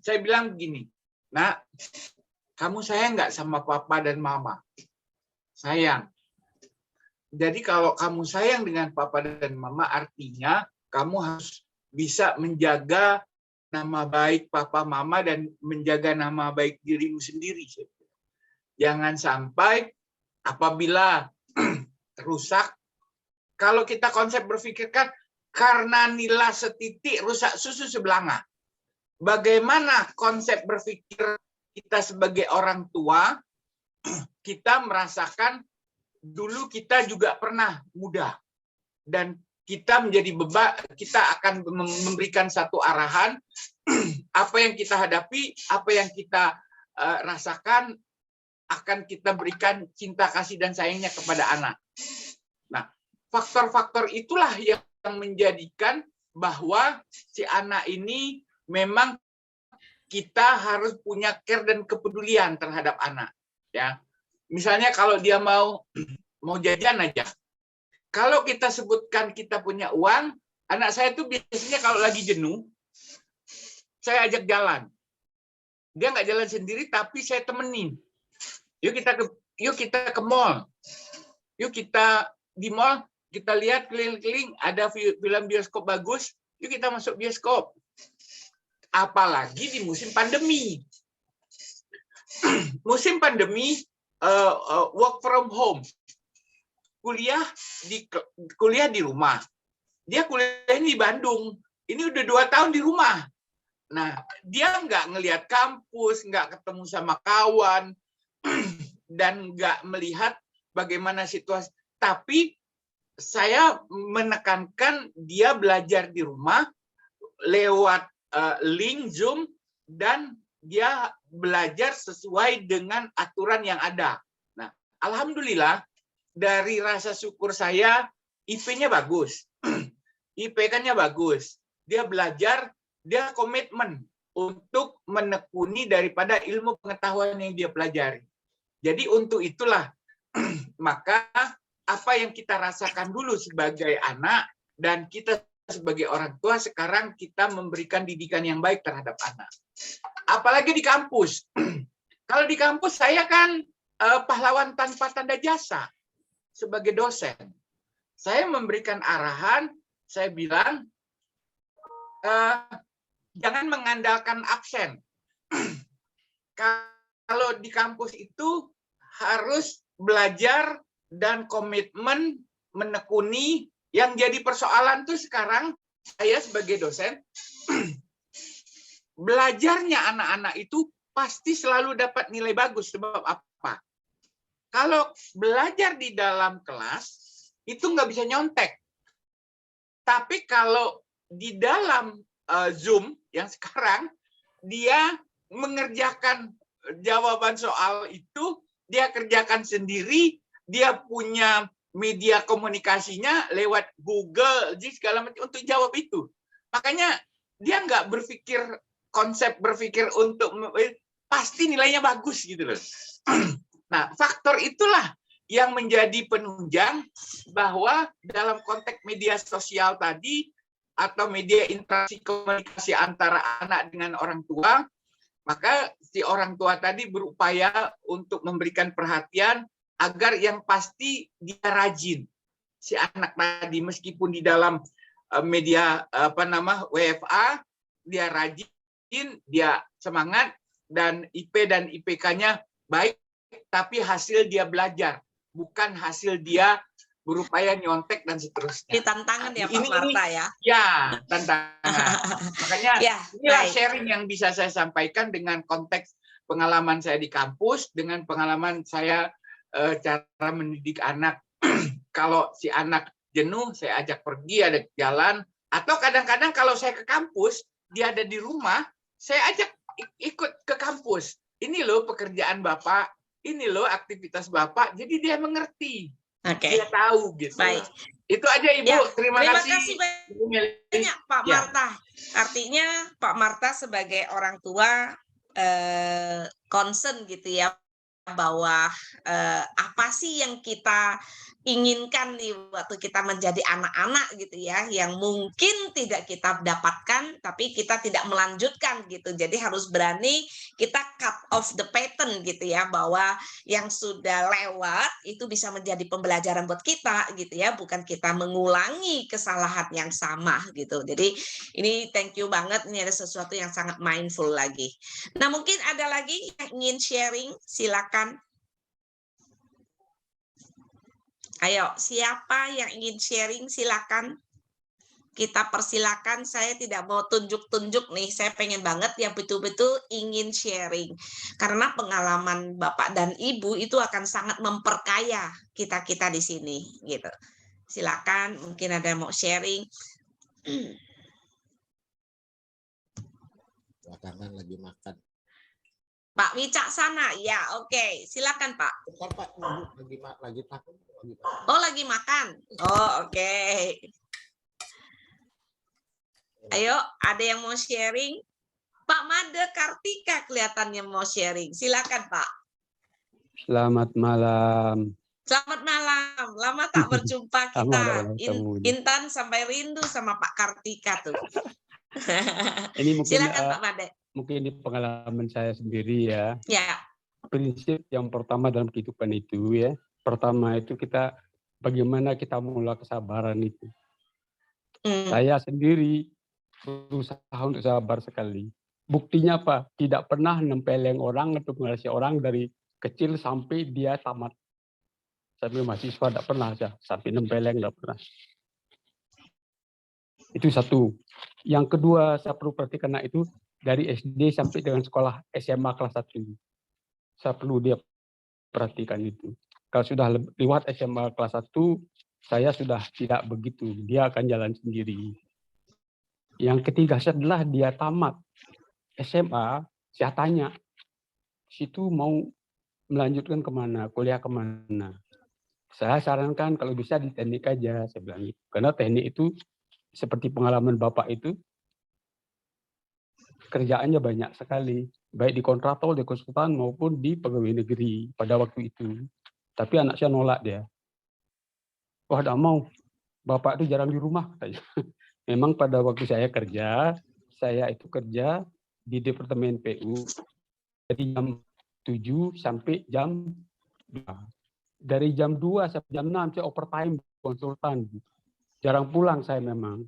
Saya bilang begini, nak, kamu sayang nggak sama papa dan mama? Sayang. Jadi kalau kamu sayang dengan papa dan mama, artinya kamu harus bisa menjaga nama baik papa mama dan menjaga nama baik dirimu sendiri. Jangan sampai apabila rusak, kalau kita konsep berpikirkan karena nila setitik rusak susu sebelanga. Bagaimana konsep berpikir kita sebagai orang tua, kita merasakan dulu kita juga pernah muda dan kita menjadi beban, kita akan memberikan satu arahan apa yang kita hadapi, apa yang kita rasakan akan kita berikan cinta kasih dan sayangnya kepada anak. Nah, faktor-faktor itulah yang menjadikan bahwa si anak ini memang kita harus punya care dan kepedulian terhadap anak, ya. Misalnya kalau dia mau jajan aja. Kalau kita sebutkan kita punya uang, anak saya tuh biasanya kalau lagi jenuh, saya ajak jalan. Dia nggak jalan sendiri, tapi saya temenin. Yuk kita ke mall. Yuk kita di mall, kita lihat keliling-keliling, ada film bioskop bagus, yuk kita masuk bioskop. Apalagi di musim pandemi. Musim pandemi, work from home, kuliah di rumah. Dia kuliah di Bandung, ini udah 2 tahun di rumah. Nah, dia nggak ngelihat kampus, nggak ketemu sama kawan, dan nggak melihat bagaimana situasi. Tapi saya menekankan dia belajar di rumah lewat link Zoom, dan dia belajar sesuai dengan aturan yang ada. Nah, alhamdulillah dari rasa syukur saya, IP-nya bagus, IPK-nya bagus. Dia belajar, dia komitmen untuk menekuni daripada ilmu pengetahuan yang dia pelajari. Jadi untuk itulah maka apa yang kita rasakan dulu sebagai anak dan kita sebagai orang tua, sekarang kita memberikan didikan yang baik terhadap anak. Apalagi di kampus. Kalau di kampus saya kan pahlawan tanpa tanda jasa sebagai dosen. Saya memberikan arahan, saya bilang jangan mengandalkan absen. Kalau di kampus itu harus belajar dan komitmen menekuni. Yang jadi persoalan tuh sekarang saya sebagai dosen, belajarnya anak-anak itu pasti selalu dapat nilai bagus. Sebab apa? Kalau belajar di dalam kelas, itu nggak bisa nyontek. Tapi kalau di dalam Zoom yang sekarang, dia mengerjakan jawaban soal itu, dia kerjakan sendiri, dia punya media komunikasinya lewat Google, segala macam untuk jawab itu. Makanya dia nggak berpikir untuk pasti nilainya bagus gitu loh. Nah, faktor itulah yang menjadi penunjang bahwa dalam konteks media sosial tadi atau media interaksi komunikasi antara anak dengan orang tua, maka si orang tua tadi berupaya untuk memberikan perhatian agar yang pasti dia rajin. Si anak tadi meskipun di dalam media WFA, dia rajin, dia semangat, dan IP dan IPK-nya baik, tapi hasil dia belajar, bukan hasil dia berupaya nyontek dan seterusnya. Ini tantangan ya Pak Marta ya? Ya, tantangan. Makanya ya, inilah sharing yang bisa saya sampaikan dengan konteks pengalaman saya di kampus, dengan pengalaman saya cara mendidik anak. Kalau si anak jenuh, saya ajak pergi, ada jalan. Atau kadang-kadang kalau saya ke kampus, dia ada di rumah, saya ajak ikut ke kampus. Ini loh pekerjaan Bapak, ini loh aktivitas Bapak, jadi dia mengerti. Oke. Dia tahu gitu. Baik. Itu aja Ibu. Ya, Terima kasih banyak Bu Meli. Pak Ya. Marta. Artinya Pak Marta sebagai orang tua concern gitu ya, bahwa apa sih yang kita inginkan nih waktu kita menjadi anak-anak gitu ya, yang mungkin tidak kita dapatkan tapi kita tidak melanjutkan gitu. Jadi harus berani kita cut off the pattern gitu ya, bahwa yang sudah lewat itu bisa menjadi pembelajaran buat kita gitu ya, bukan kita mengulangi kesalahan yang sama gitu. Jadi ini thank you banget, ini ada sesuatu yang sangat mindful lagi. Nah, mungkin ada lagi yang ingin sharing, silakan. Ayo, siapa yang ingin sharing, silakan. Kita persilakan, saya tidak mau tunjuk-tunjuk nih, saya pengen banget yang betul-betul ingin sharing. Karena pengalaman Bapak dan Ibu itu akan sangat memperkaya kita-kita di sini. Gitu. Silakan, mungkin ada yang mau sharing. Belakangan lagi makan. Pak Wicaksana, ya oke. Silakan Pak. Bentar Pak, lagi makan. Oh, lagi makan. Oh, oke. Ayo, ada yang mau sharing? Pak Made Kartika kelihatannya mau sharing. Silakan, Pak. Selamat malam. Selamat malam. Lama tak berjumpa kita. Intan sampai rindu sama Pak Kartika tuh. Ini mungkin silakan Pak Made. Mungkin ini pengalaman saya sendiri ya. Ya. Prinsip yang pertama dalam kehidupan itu ya. Pertama itu kita bagaimana kita mengelola kesabaran itu. Saya sendiri berusaha untuk sabar sekali. Buktinya apa? Tidak pernah nempeleng orang atau mengasihi orang dari kecil sampai dia tamat. Sampai mahasiswa tidak pernah aja. Sampai nempeleng tidak pernah. Itu satu. Yang kedua saya perlu perhatikan itu dari SD sampai dengan sekolah SMA kelas 1. Saya perlu dia perhatikan itu. Kalau sudah lewat SMA kelas 1, saya sudah tidak begitu. Dia akan jalan sendiri. Yang ketiga, setelah dia tamat SMA, saya tanya, situ mau melanjutkan kemana, kuliah kemana. Saya sarankan kalau bisa di teknik aja, saya bilang gitu. Karena teknik itu, seperti pengalaman Bapak itu, kerjaannya banyak sekali. Baik di kontraktor, di konsultan, maupun di pegawai negeri pada waktu itu. Tapi anak saya nolak dia. Wah, tidak mau. Bapak itu jarang di rumah, katanya. Memang pada waktu saya itu kerja di Departemen PU dari jam 7 sampai jam 2. Dari jam 2 sampai jam 6 saya overtime konsultan. Jarang pulang saya memang.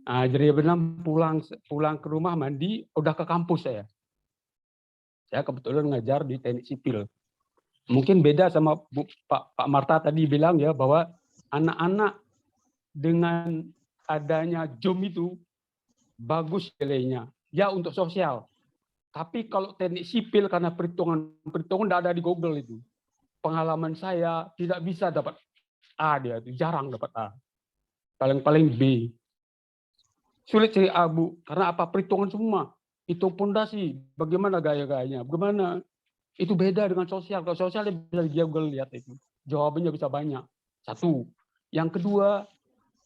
Nah, jadi benar pulang ke rumah mandi, udah ke kampus saya. Saya kebetulan ngajar di teknik sipil. Mungkin beda sama Pak Marta tadi bilang ya bahwa anak-anak dengan adanya Zoom itu bagus nilainya. Ya untuk sosial. Tapi kalau teknik sipil karena perhitungan tidak ada di Google itu. Pengalaman saya tidak bisa dapat A dia, jarang dapat A. Paling B. Sulit cari A, Bu. Karena apa? Perhitungan semua. Hitung pondasi, bagaimana gaya-gayanya, bagaimana. Itu beda dengan sosial. Kalau sosial bisa di Google lihat itu. Jawabannya bisa banyak. Satu. Yang kedua,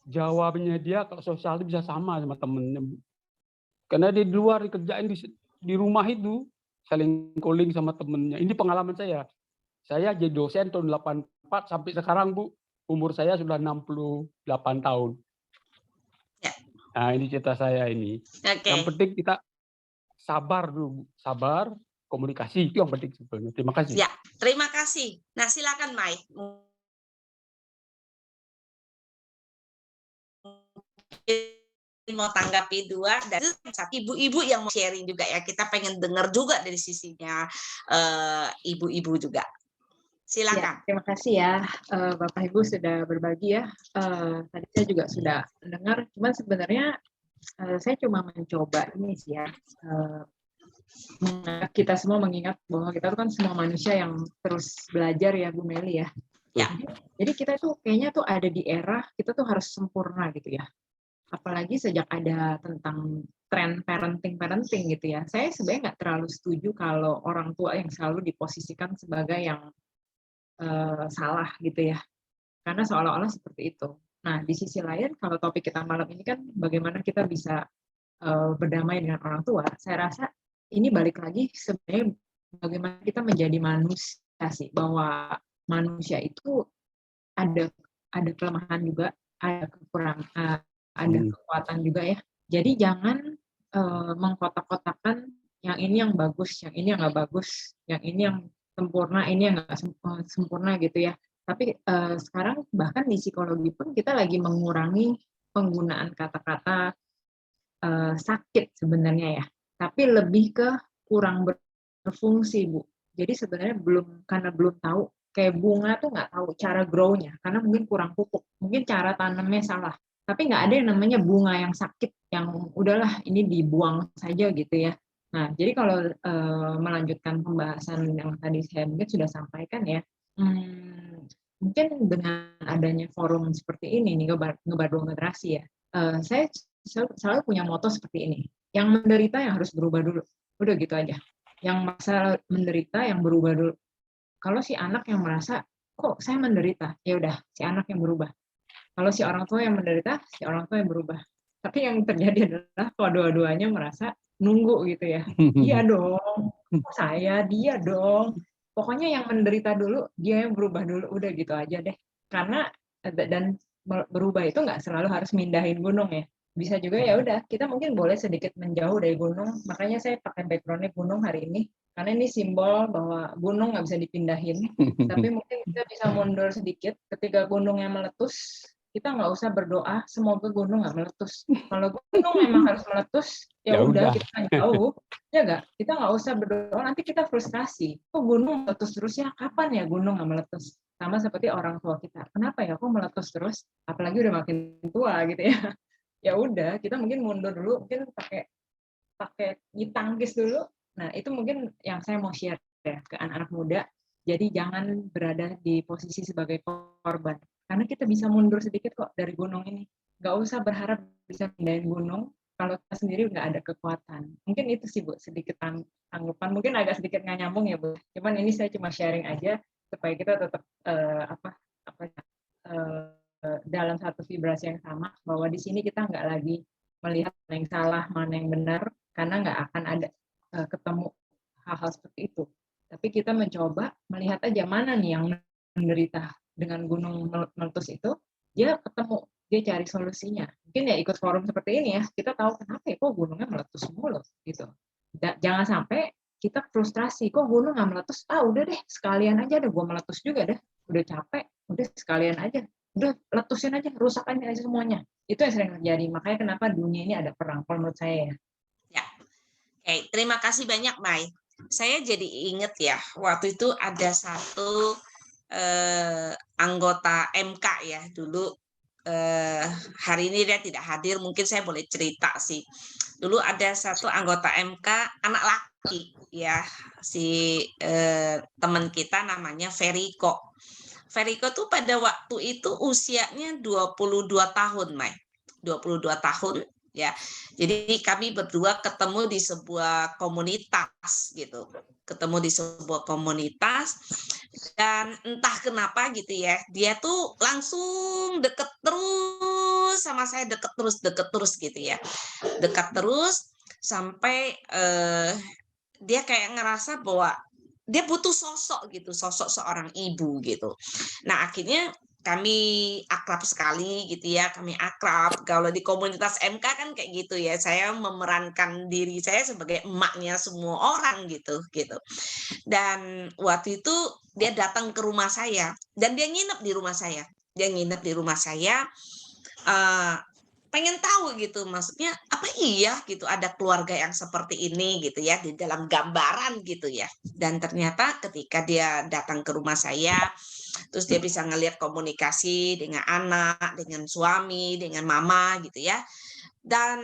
jawabannya dia kalau sosial itu bisa sama temennya. Karena dia di luar dikerjain di rumah itu saling calling sama temennya. Ini pengalaman saya. Saya jadi dosen tahun 84 sampai sekarang, Bu. Umur saya sudah 68 tahun. Ya. Nah, ini cerita saya ini. Okay. Yang penting kita sabar dulu, sabar, komunikasi itu yang penting sebetulnya. Terima kasih. Ya, terima kasih. Nah, silakan Mai. Mau tanggapi dua dan ibu-ibu yang mau sharing juga ya, kita pengen dengar juga dari sisinya ibu-ibu juga. Silakan. Ya, terima kasih ya Bapak Ibu sudah berbagi ya. Tadi saya juga sudah mendengar, cuman sebenarnya saya cuma mencoba ini sih ya. Kita semua mengingat bahwa kita kan semua manusia yang terus belajar ya Bu Meli ya. Ya. Jadi kita tuh kayaknya tuh ada di era kita tuh harus sempurna gitu ya. Apalagi sejak ada tentang tren parenting gitu ya. Saya sebenarnya nggak terlalu setuju kalau orang tua yang selalu diposisikan sebagai yang salah gitu ya. Karena seolah-olah seperti itu. Nah, di sisi lain kalau topik kita malam ini kan bagaimana kita bisa berdamai dengan orang tua. Saya rasa ini balik lagi sebenarnya bagaimana kita menjadi manusia sih, bahwa manusia itu ada kelemahan juga, ada kekurangan, ada kekuatan juga ya. Jadi jangan mengkotak-kotakan yang ini yang bagus, yang ini yang nggak bagus, yang ini yang sempurna, ini yang nggak sempurna gitu ya. Tapi sekarang bahkan di psikologi pun kita lagi mengurangi penggunaan kata-kata sakit sebenarnya ya. Tapi lebih ke kurang berfungsi, Bu. Jadi sebenarnya karena belum tahu, kayak bunga tuh nggak tahu cara grow-nya, karena mungkin kurang pupuk, mungkin cara tanamnya salah. Tapi nggak ada yang namanya bunga yang sakit, yang udahlah ini dibuang saja gitu ya. Nah, jadi kalau melanjutkan pembahasan yang tadi saya mungkin sudah sampaikan ya, mungkin dengan adanya forum seperti ini nih, Ngebar Dua Generasi ya, saya selalu punya moto seperti ini, yang menderita yang harus berubah dulu, udah gitu aja. Yang masa menderita yang berubah dulu. Kalau si anak yang merasa kok saya menderita, ya udah si anak yang berubah. Kalau si orang tua yang menderita, si orang tua yang berubah. Tapi yang terjadi adalah kalau dua-duanya merasa nunggu gitu ya. Iya dong, dia dong. Pokoknya yang menderita dulu, dia yang berubah dulu, udah gitu aja deh. Karena dan berubah itu nggak selalu harus mindahin gunung ya. Bisa juga ya udah kita mungkin boleh sedikit menjauh dari gunung. Makanya saya pakai backgroundnya gunung hari ini, karena ini simbol bahwa gunung nggak bisa dipindahin. Tapi mungkin kita bisa mundur sedikit ketika gunungnya meletus. Kita nggak usah berdoa semoga gunung nggak meletus. Kalau gunung memang harus meletus, ya udah kita jauh, ya nggak? Kita nggak usah berdoa, nanti kita frustasi. Kok gunung meletus terus ya? Kapan ya gunung nggak meletus? Sama seperti orang tua kita. Kenapa ya kok meletus terus? Apalagi udah makin tua gitu ya. Ya udah, kita mungkin mundur dulu, mungkin pakai tangkis dulu. Nah, itu mungkin yang saya mau share ya ke anak-anak muda. Jadi jangan berada di posisi sebagai korban. Karena kita bisa mundur sedikit kok dari gunung ini. Nggak usah berharap bisa pindahin gunung kalau kita sendiri nggak ada kekuatan. Mungkin itu sih, Bu, sedikit tanggapan. Mungkin agak sedikit nggak nyambung ya, Bu. Cuman ini saya cuma sharing aja supaya kita tetap dalam satu vibrasi yang sama, bahwa di sini kita nggak lagi melihat mana yang salah, mana yang benar, karena nggak akan ada ketemu hal-hal seperti itu. Tapi kita mencoba melihat aja mana nih yang menderita dengan gunung meletus itu, dia ketemu, dia cari solusinya. Mungkin ya ikut forum seperti ini ya, kita tahu kenapa ya kok gunungnya meletus mulu gitu. Jangan sampai kita frustrasi, kok gunung nggak meletus, udah deh sekalian aja deh, gue meletus juga deh, udah capek, udah sekalian aja, udah letusin aja, rusakin aja semuanya. Itu yang sering terjadi, makanya kenapa dunia ini ada perang, kalau menurut saya ya. Ya, oke, terima kasih banyak, Mai. Saya jadi ingat ya, waktu itu ada satu anggota MK ya dulu, hari ini dia tidak hadir, mungkin saya boleh cerita sih. Dulu ada satu anggota MK anak laki ya, si teman kita namanya Feriko. Feriko tuh pada waktu itu usianya 22 tahun, Mai. 22 tahun ya. Jadi kami berdua ketemu di sebuah komunitas gitu. Ketemu di sebuah komunitas dan entah kenapa gitu ya, dia tuh langsung deket terus sama saya, deket terus gitu ya. Dekat terus sampai dia kayak ngerasa bahwa dia butuh sosok gitu, sosok seorang ibu gitu. Nah, akhirnya kami akrab sekali gitu ya, kami akrab. Kalau di komunitas MK kan kayak gitu ya, saya memerankan diri saya sebagai emaknya semua orang gitu. Dan waktu itu dia datang ke rumah saya dan dia nginep di rumah saya. Dia nginep di rumah saya, pengen tahu gitu, maksudnya apa iya gitu ada keluarga yang seperti ini gitu ya di dalam gambaran gitu ya. Dan ternyata ketika dia datang ke rumah saya, terus dia bisa ngelihat komunikasi dengan anak, dengan suami, dengan mama gitu ya. Dan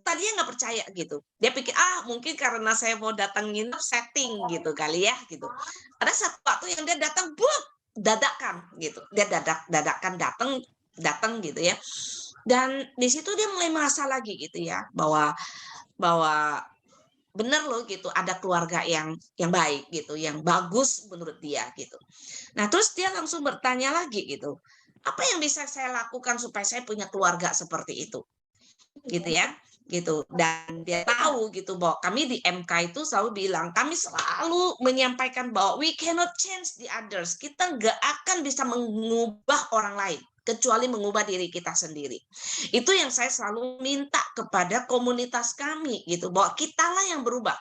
tadinya nggak percaya gitu. Dia pikir mungkin karena saya mau datang nginep setting gitu kali ya gitu. Ada satu waktu yang dia datang dadakan gitu. Dia dadakan datang gitu ya. Dan di situ dia mulai merasa lagi gitu ya, bahwa bahwa benar loh gitu, ada keluarga yang baik gitu, yang bagus menurut dia gitu. Nah, terus dia langsung bertanya lagi gitu, apa yang bisa saya lakukan supaya saya punya keluarga seperti itu? Gitu ya, gitu. Dan dia tahu gitu bahwa kami di MK itu selalu bilang, kami selalu menyampaikan bahwa we cannot change the others. Kita nggak akan bisa mengubah orang lain kecuali mengubah diri kita sendiri. Itu yang saya selalu minta kepada komunitas kami gitu, bahwa kitalah yang berubah.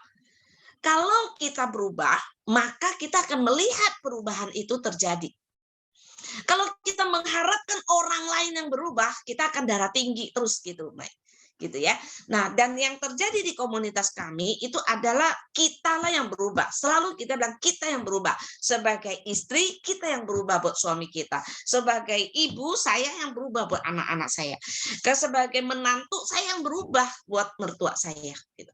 Kalau kita berubah, maka kita akan melihat perubahan itu terjadi. Kalau kita mengharapkan orang lain yang berubah, kita akan darah tinggi terus gitu, Mbak. Gitu ya. Nah, dan yang terjadi di komunitas kami itu adalah kitalah yang berubah. Selalu kita bilang kita yang berubah. Sebagai istri, kita yang berubah buat suami kita. Sebagai ibu, saya yang berubah buat anak-anak saya. Sebagai menantu, saya yang berubah buat mertua saya gitu.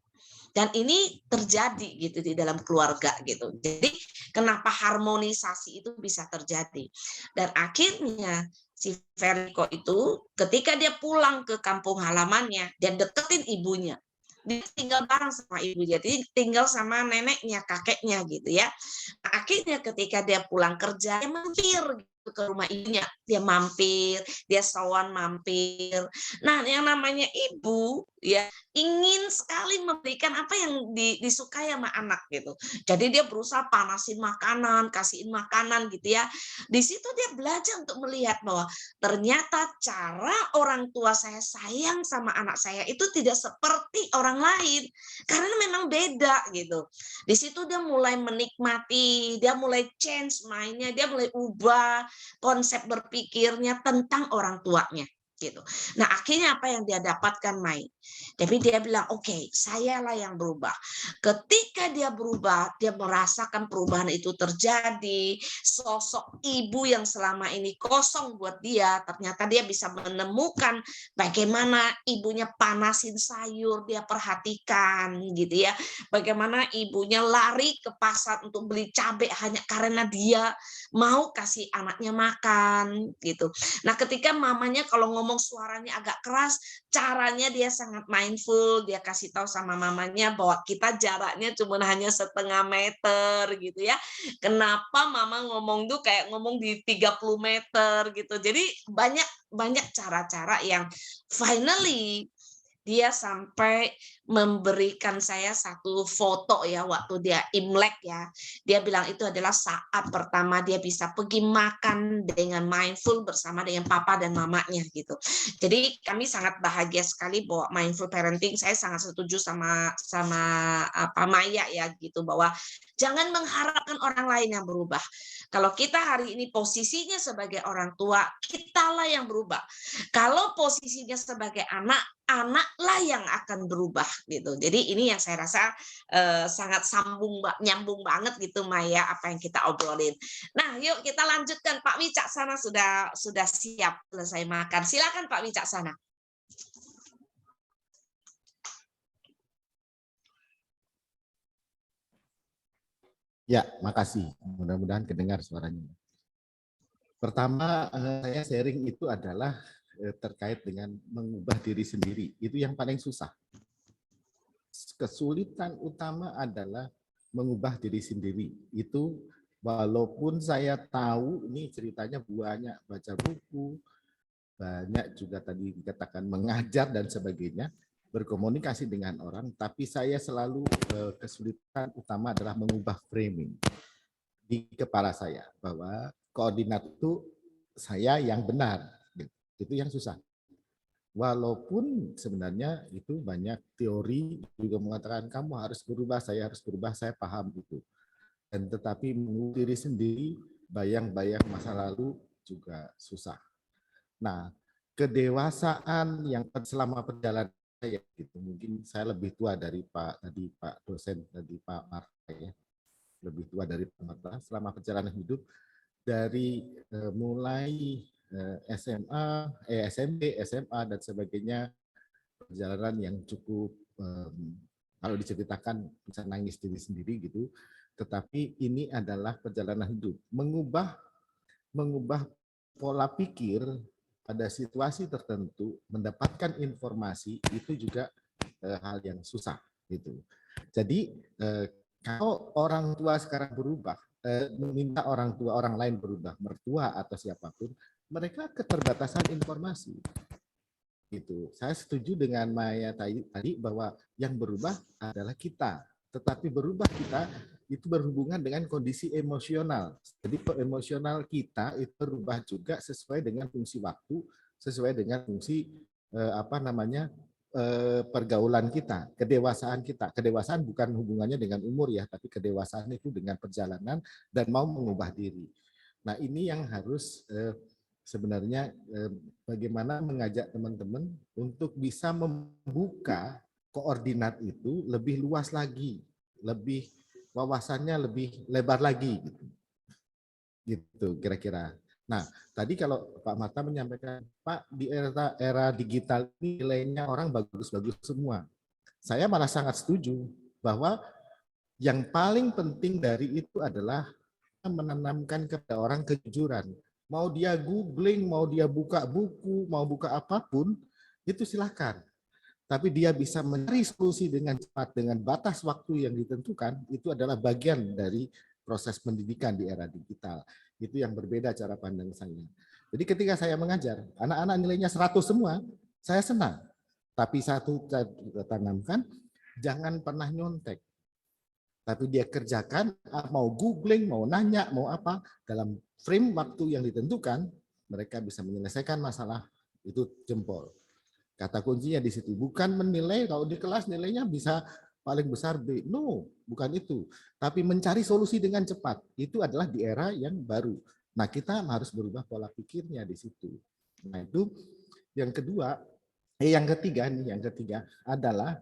Dan ini terjadi gitu di dalam keluarga gitu. Jadi kenapa harmonisasi itu bisa terjadi. Dan akhirnya si Veriko itu ketika dia pulang ke kampung halamannya, dia deketin ibunya. Dia tinggal bareng sama ibunya, jadi tinggal sama neneknya, kakeknya gitu ya. Akhirnya ketika dia pulang kerja, dia mampir gitu ke rumah ibunya. Dia mampir, dia sowan mampir. Nah, yang namanya ibu ya ingin sekali memberikan apa yang disukai sama anak gitu. Jadi dia berusaha panasin makanan, kasihin makanan gitu ya. Di situ dia belajar untuk melihat bahwa ternyata cara orang tua saya sayang sama anak saya itu tidak seperti orang lain. Karena memang beda gitu. Di situ dia mulai menikmati, dia mulai change mind-nya, dia mulai ubah konsep berpikirnya tentang orang tuanya gitu. Nah, akhirnya apa yang dia dapatkan, Mai? Tapi dia bilang, oke, sayalah yang berubah. Ketika dia berubah, dia merasakan perubahan itu terjadi. Sosok ibu yang selama ini kosong buat dia, ternyata dia bisa menemukan bagaimana ibunya panasin sayur, dia perhatikan gitu ya. Bagaimana ibunya lari ke pasar untuk beli cabai hanya karena dia mau kasih anaknya makan gitu. Nah, ketika mamanya kalau ngomong suaranya agak keras, caranya dia sangat mindful, dia kasih tahu sama mamanya bahwa kita jaraknya cuma hanya setengah meter gitu ya. Kenapa mama ngomong tuh kayak ngomong di 30 meter gitu. Jadi banyak cara-cara yang finally dia sampai memberikan saya satu foto ya waktu dia Imlek ya. Dia bilang itu adalah saat pertama dia bisa pergi makan dengan mindful bersama dengan papa dan mamanya gitu. Jadi kami sangat bahagia sekali bahwa mindful parenting, saya sangat setuju sama Maya ya gitu, bahwa jangan mengharapkan orang lain yang berubah. Kalau kita hari ini posisinya sebagai orang tua, kitalah yang berubah. Kalau posisinya sebagai anak, anaklah yang akan berubah gitu. Jadi ini yang saya rasa sangat nyambung banget gitu, Maya, apa yang kita obrolin. Nah, yuk kita lanjutkan. Pak Wicaksana sudah siap selesai makan. Silakan Pak Wicaksana. Ya, makasih. Mudah-mudahan kedengar suaranya. Pertama, saya sharing itu adalah terkait dengan mengubah diri sendiri. Itu yang paling susah. Kesulitan utama adalah mengubah diri sendiri. Itu walaupun saya tahu ini ceritanya banyak baca buku, banyak juga tadi dikatakan mengajar dan sebagainya, berkomunikasi dengan orang, tapi saya selalu kesulitan utama adalah mengubah framing di kepala saya bahwa koordinat itu saya yang benar, itu yang susah. Walaupun sebenarnya itu banyak teori juga mengatakan kamu harus berubah, saya paham itu. Dan tetapi mengubah diri sendiri, bayang-bayang masa lalu juga susah. Nah, kedewasaan yang selama perjalanan saya gitu, mungkin saya lebih tua dari Pak dosen tadi Pak Marta ya, lebih tua dari Pak Marta selama perjalanan hidup dari mulai SMA, SMP, SMA dan sebagainya, perjalanan yang cukup kalau diceritakan bisa nangis diri sendiri gitu. Tetapi ini adalah perjalanan hidup, mengubah pola pikir pada situasi tertentu mendapatkan informasi itu juga hal yang susah gitu. Jadi kalau orang tua sekarang berubah, meminta orang tua orang lain berubah, mertua atau siapapun, mereka keterbatasan informasi. Gitu. Saya setuju dengan Maya tadi bahwa yang berubah adalah kita, tetapi berubah kita itu berhubungan dengan kondisi emosional. Jadi emosional kita itu berubah juga sesuai dengan fungsi waktu, sesuai dengan fungsi pergaulan kita, kedewasaan kita. Kedewasaan bukan hubungannya dengan umur ya, tapi kedewasaan itu dengan perjalanan dan mau mengubah diri. Nah, ini yang harus sebenarnya bagaimana mengajak teman-teman untuk bisa membuka koordinat itu lebih luas lagi, lebih wawasannya lebih lebar lagi gitu kira-kira. Nah, tadi kalau Pak Marta menyampaikan, Pak, di era digital ini nilainya orang bagus-bagus semua. Saya malah sangat setuju bahwa yang paling penting dari itu adalah menanamkan kepada orang kejujuran. Mau dia googling, mau dia buka buku, mau buka apapun, itu silakan. Tapi dia bisa mencari solusi dengan cepat, dengan batas waktu yang ditentukan, itu adalah bagian dari proses pendidikan di era digital. Itu yang berbeda cara pandang saya. Jadi ketika saya mengajar, anak-anak nilainya 100 semua, saya senang. Tapi satu saya tanamkan, jangan pernah nyontek. Tapi dia kerjakan, mau googling, mau nanya, mau apa, dalam frame waktu yang ditentukan, mereka bisa menyelesaikan masalah, itu jempol. Kata kuncinya di situ, bukan menilai, kalau di kelas nilainya bisa paling besar B. No, bukan itu. Tapi mencari solusi dengan cepat, itu adalah di era yang baru. Nah, kita harus berubah pola pikirnya di situ. Nah, itu yang kedua, yang ketiga adalah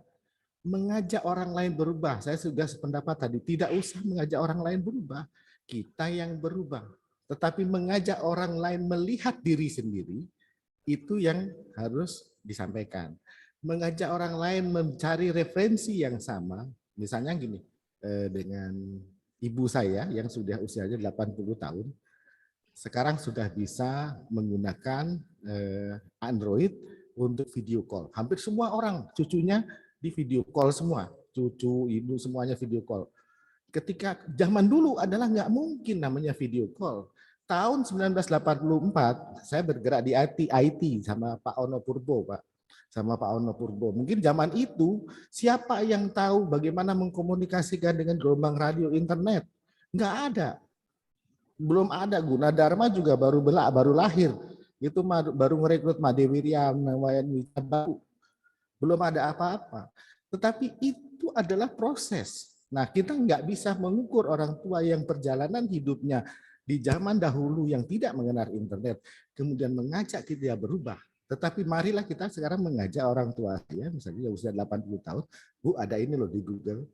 mengajak orang lain berubah. Saya sudah sependapat tadi, tidak usah mengajak orang lain berubah. Kita yang berubah. Tetapi mengajak orang lain melihat diri sendiri, itu yang harus disampaikan. Mengajak orang lain mencari referensi yang sama, misalnya gini, dengan ibu saya yang sudah usianya 80 tahun, sekarang sudah bisa menggunakan Android untuk video call. Hampir semua orang, cucunya di video call semua, cucu, ibu semuanya video call. Ketika zaman dulu adalah nggak mungkin namanya video call. Tahun 1984 saya bergerak di IT sama Pak Ono Purbo, Pak. Sama Pak Ono Purbo. Mungkin zaman itu siapa yang tahu bagaimana mengkomunikasikan dengan gelombang radio internet? Nggak ada. Belum ada. Gunadarma juga baru lahir. Itu baru merekrut Made Wiriam, Wayan Wijabaru. Belum ada apa-apa. Tetapi itu adalah proses. Nah, kita nggak bisa mengukur orang tua yang perjalanan hidupnya di zaman dahulu yang tidak mengenal internet, kemudian mengajak dia berubah. Tetapi marilah kita sekarang mengajak orang tua ya, misalnya usia 80 tahun, Bu, ada ini loh di Google.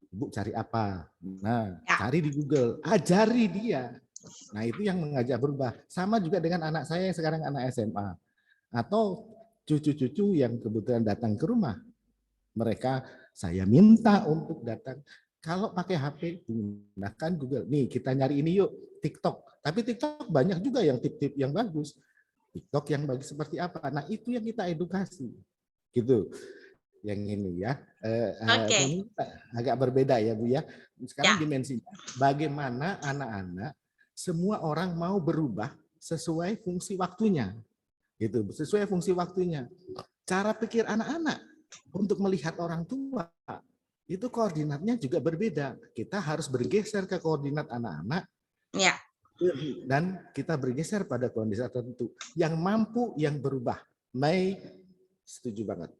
Bu, cari apa? Nah, cari di Google, ajari dia. Nah, itu yang mengajak berubah. Sama juga dengan anak saya yang sekarang anak SMA. Atau cucu-cucu yang kebetulan datang ke rumah, mereka saya minta untuk datang. Kalau pakai HP, gunakan Google. Nih, kita nyari ini yuk, TikTok. Tapi TikTok banyak juga yang tip-tip yang bagus. TikTok yang bagus seperti apa? Nah, itu yang kita edukasi. Gitu. Yang ini ya. Oke. Agak berbeda ya, Bu ya. Sekarang dimensinya, bagaimana anak-anak, semua orang mau berubah sesuai fungsi waktunya. Gitu, sesuai fungsi waktunya. Cara pikir anak-anak untuk melihat orang tua itu koordinatnya juga berbeda. Kita harus bergeser ke koordinat anak-anak, Ya. dan kita bergeser pada kondisi tertentu yang mampu yang berubah. Mei setuju banget.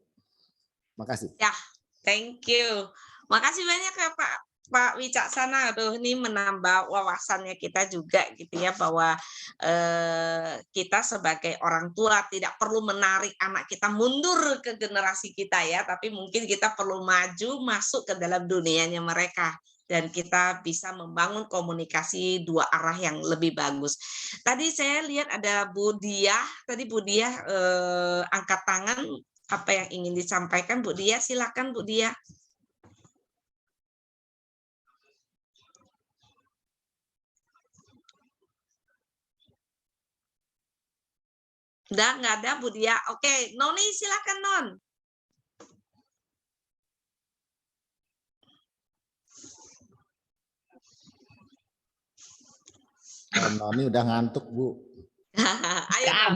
Makasih. Ya, thank you. Makasih banyak ya Pak Wicaksana. Aduh, ini menambah wawasannya kita juga gitu ya, bahwa kita sebagai orang tua tidak perlu menarik anak kita mundur ke generasi kita ya, tapi mungkin kita perlu maju masuk ke dalam dunianya mereka. Dan kita bisa membangun komunikasi dua arah yang lebih bagus. Tadi saya lihat ada Bu Diah, tadi Bu Diah angkat tangan. Apa yang ingin disampaikan Bu Diah? Silakan Bu Diah. Udah nggak ada Bu Dia. Oke, Noni silakan Non. Noni udah ngantuk, Bu. Ayo Non.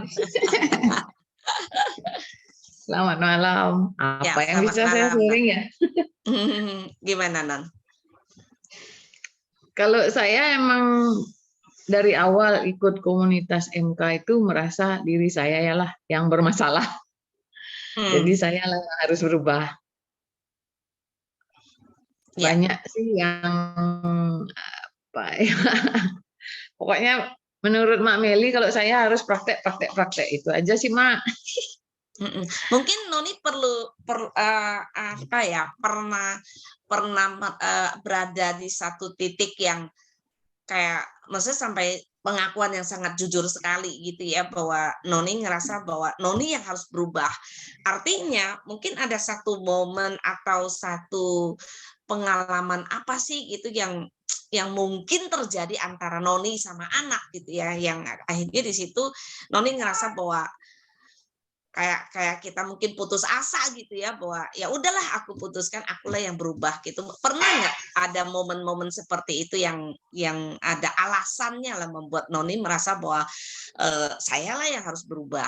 Selamat malam. Ya, Apa yang selamat bisa saya malam, sharing ya? Gimana Non? Kalau saya emang dari awal ikut komunitas MK itu merasa diri saya yalah yang bermasalah. Jadi saya lah yang harus berubah. Ya. Banyak sih yang apa ya. Pokoknya menurut Mak Meli kalau saya harus praktek itu aja sih Mak. Mungkin Noni perlu apa ya, pernah berada di satu titik yang kayak maksudnya sampai pengakuan yang sangat jujur sekali gitu ya, bahwa Noni ngerasa bahwa Noni yang harus berubah. Artinya mungkin ada satu momen atau satu pengalaman apa sih gitu yang mungkin terjadi antara Noni sama anak gitu ya, yang akhirnya di situ Noni ngerasa bahwa kayak kita mungkin putus asa gitu ya, bahwa ya udahlah aku putuskan, akulah yang berubah gitu. Pernah nggak ada momen-momen seperti itu yang ada alasannya lah membuat Noni merasa bahwa saya lah yang harus berubah?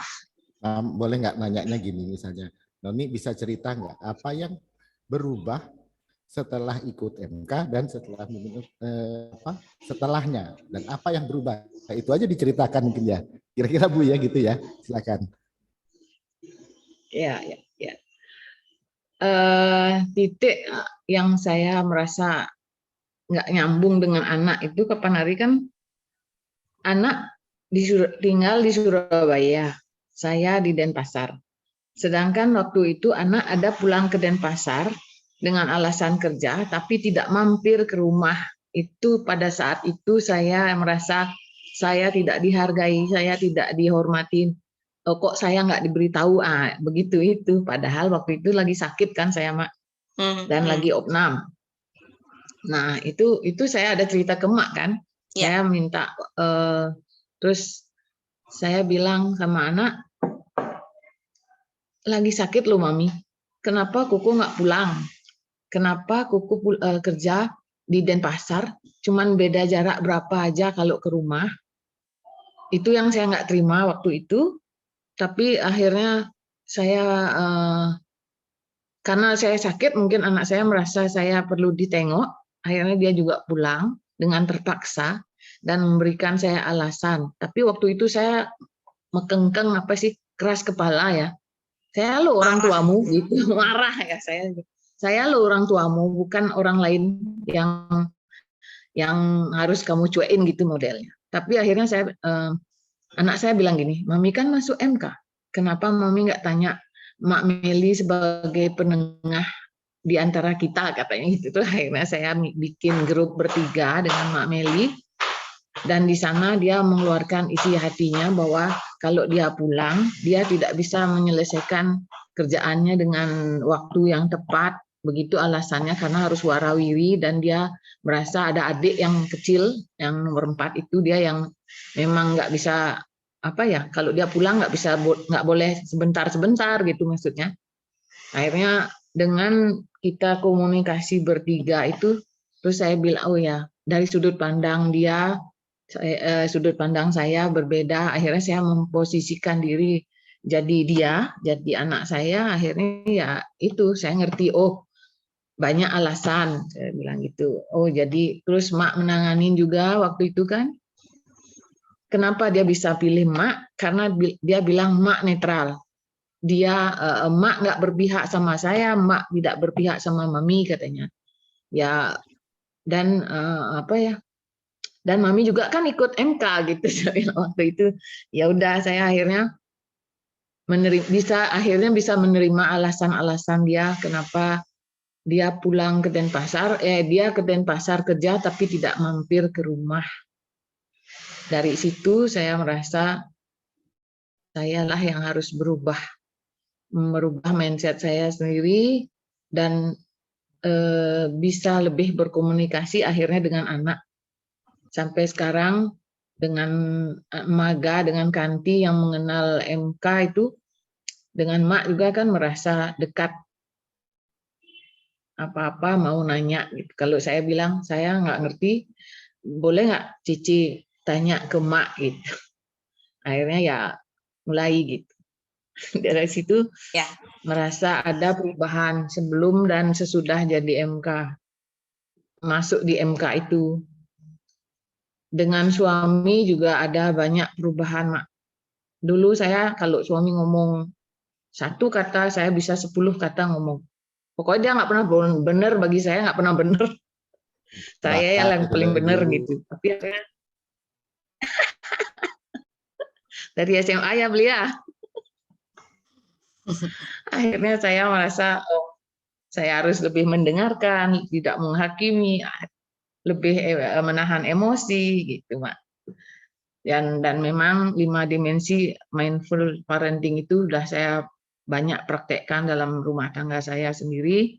Boleh nggak nanyanya gini misalnya, Noni bisa cerita nggak apa yang berubah setelah ikut MK dan setelah setelahnya, dan apa yang berubah? Nah, itu aja diceritakan mungkin ya. Kira-kira Bu ya gitu ya. Silakan. Ya. Titik yang saya merasa nggak nyambung dengan anak itu kapan hari kan anak tinggal di Surabaya, saya di Denpasar. Sedangkan waktu itu anak ada pulang ke Denpasar dengan alasan kerja, tapi tidak mampir ke rumah. Itu pada saat itu saya merasa saya tidak dihargai, saya tidak dihormati. Kok saya nggak diberitahu, begitu itu. Padahal waktu itu lagi sakit kan saya Mak, dan lagi opnam. Nah itu saya ada cerita ke Mak kan, saya minta, terus saya bilang sama anak, lagi sakit loh Mami, kenapa Kuku nggak pulang? Kenapa Kuku kerja di Denpasar, cuman beda jarak berapa aja kalau ke rumah. Itu yang saya nggak terima waktu itu. Tapi akhirnya saya, karena saya sakit, mungkin anak saya merasa saya perlu ditengok, akhirnya dia juga pulang dengan terpaksa dan memberikan saya alasan. Tapi waktu itu saya mekengkeng, apa sih, keras kepala ya. Saya lo orang tuamu gitu, marah ya saya. Saya lo orang tuamu, bukan orang lain yang harus kamu cuekin gitu modelnya. Tapi akhirnya anak saya bilang gini, Mami kan masuk MK, kenapa Mami nggak tanya Mak Meli sebagai penengah di antara kita, katanya gitu. Tuh akhirnya saya bikin grup bertiga dengan Mak Meli, dan di sana dia mengeluarkan isi hatinya bahwa kalau dia pulang dia tidak bisa menyelesaikan kerjaannya dengan waktu yang tepat. Begitu alasannya karena harus warawiri, dan dia merasa ada adik yang kecil yang nomor 4 itu dia yang memang nggak bisa, apa ya, kalau dia pulang nggak boleh sebentar gitu maksudnya. Akhirnya dengan kita komunikasi bertiga itu, terus saya bilang, oh ya, dari sudut pandang dia, sudut pandang saya berbeda. Akhirnya saya memposisikan diri jadi anak saya. Akhirnya ya itu saya ngerti, oh banyak alasan, saya bilang gitu. Oh jadi terus Mak menanganin juga waktu itu kan. Kenapa dia bisa pilih Mak? Karena dia bilang Mak netral. Dia Mak nggak berpihak sama saya, Mak tidak berpihak sama Mami katanya. Ya, dan apa ya? Dan Mami juga kan ikut MK gitu saya bilang waktu itu. Ya udah saya akhirnya bisa menerima alasan-alasan dia kenapa dia pulang ke Denpasar. Dia ke Denpasar kerja tapi tidak mampir ke rumah. Dari situ saya merasa sayalah yang harus merubah mindset saya sendiri dan bisa lebih berkomunikasi akhirnya dengan anak. Sampai sekarang dengan Maga, dengan Kanti yang mengenal MK itu, dengan Mak juga kan merasa dekat, apa-apa mau nanya gitu. Kalau saya bilang saya nggak ngerti, boleh nggak Cici tanya ke Mak gitu. Akhirnya ya mulai gitu. Dari situ Ya. merasa ada perubahan sebelum dan sesudah jadi MK. Masuk di MK itu. Dengan suami juga ada banyak perubahan, Mak. Dulu saya kalau suami ngomong satu kata, saya bisa 10 kata ngomong. Pokoknya dia nggak pernah benar, bagi saya nggak pernah benar. Saya yang itu paling dari benar dulu. gitu. Tapi akhirnya dari SMA ya beliau. Akhirnya saya merasa oh, saya harus lebih mendengarkan, tidak menghakimi, lebih menahan emosi gitu, Mak. Dan memang 5 dimensi mindful parenting itu sudah saya banyak praktekkan dalam rumah tangga saya sendiri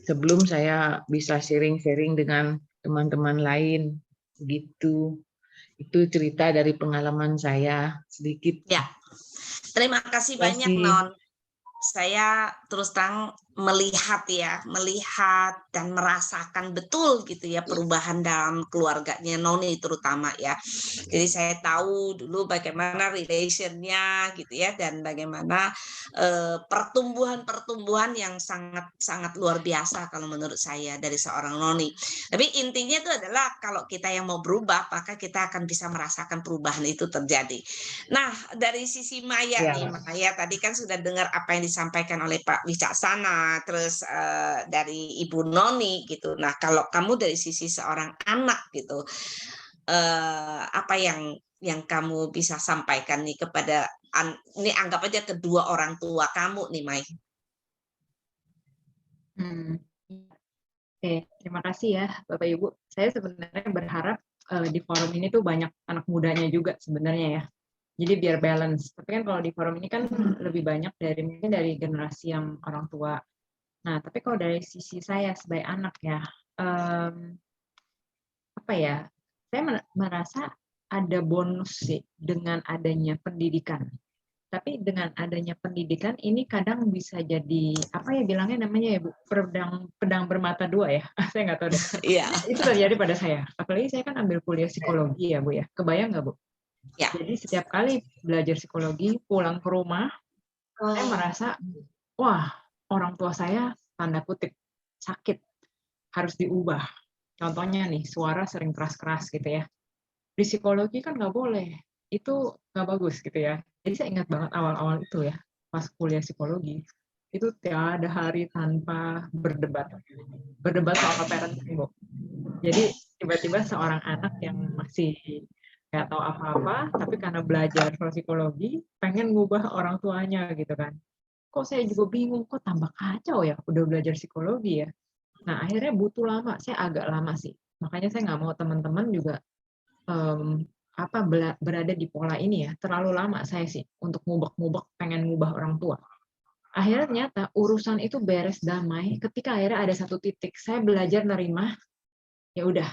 sebelum saya bisa sharing-sharing dengan teman-teman lain gitu. Itu cerita dari pengalaman saya sedikit. Ya, terima kasih Terima banyak kasih. Non. Saya terus terang melihat dan merasakan betul gitu ya perubahan dalam keluarganya Noni terutama ya. Jadi saya tahu dulu bagaimana relationnya gitu ya dan bagaimana pertumbuhan yang sangat sangat luar biasa kalau menurut saya dari seorang Noni. Tapi intinya itu adalah kalau kita yang mau berubah maka kita akan bisa merasakan perubahan itu terjadi. Nah, dari sisi Maya Ya. nih, Maya tadi kan sudah dengar apa yang disampaikan oleh Pak Wicaksana, terus dari Ibu Noni gitu. Nah, kalau kamu dari sisi seorang anak gitu, apa yang kamu bisa sampaikan nih kepada ini anggap aja kedua orang tua kamu nih, Mai. Oke, terima kasih ya Bapak Ibu. Saya sebenarnya berharap di forum ini tuh banyak anak mudanya juga sebenarnya ya. Jadi biar balance. Tapi kan kalau di forum ini kan lebih banyak mungkin dari generasi yang orang tua. Nah, tapi kalau dari sisi saya sebagai anak ya, apa ya? Saya merasa ada bonus sih dengan adanya pendidikan. Tapi dengan adanya pendidikan ini kadang bisa jadi apa ya bilangnya namanya ya Bu, pedang bermata dua ya. Saya nggak tahu deh. Iya. Itu terjadi pada saya. Apalagi saya kan ambil kuliah psikologi ya Bu ya. Kebayang nggak Bu? Ya. Jadi setiap kali belajar psikologi, pulang ke rumah, saya merasa, wah, orang tua saya tanda kutip sakit, harus diubah. Contohnya nih, suara sering keras-keras gitu ya. Di psikologi kan nggak boleh, itu nggak bagus gitu ya. Jadi saya ingat banget awal-awal itu ya, pas kuliah psikologi, itu tiada hari tanpa berdebat soal parenting, Bu. Jadi tiba-tiba seorang anak yang masih nggak tahu apa-apa, tapi karena belajar psikologi, pengen ngubah orang tuanya gitu kan. Kok saya juga bingung, kok tambah kacau ya, udah belajar psikologi ya. Nah akhirnya butuh lama, saya agak lama sih. Makanya saya nggak mau teman-teman juga berada di pola ini ya, terlalu lama saya sih untuk ngubek-ngubek pengen ngubah orang tua. Akhirnya ternyata urusan itu beres damai ketika akhirnya ada satu titik saya belajar nerima, ya udah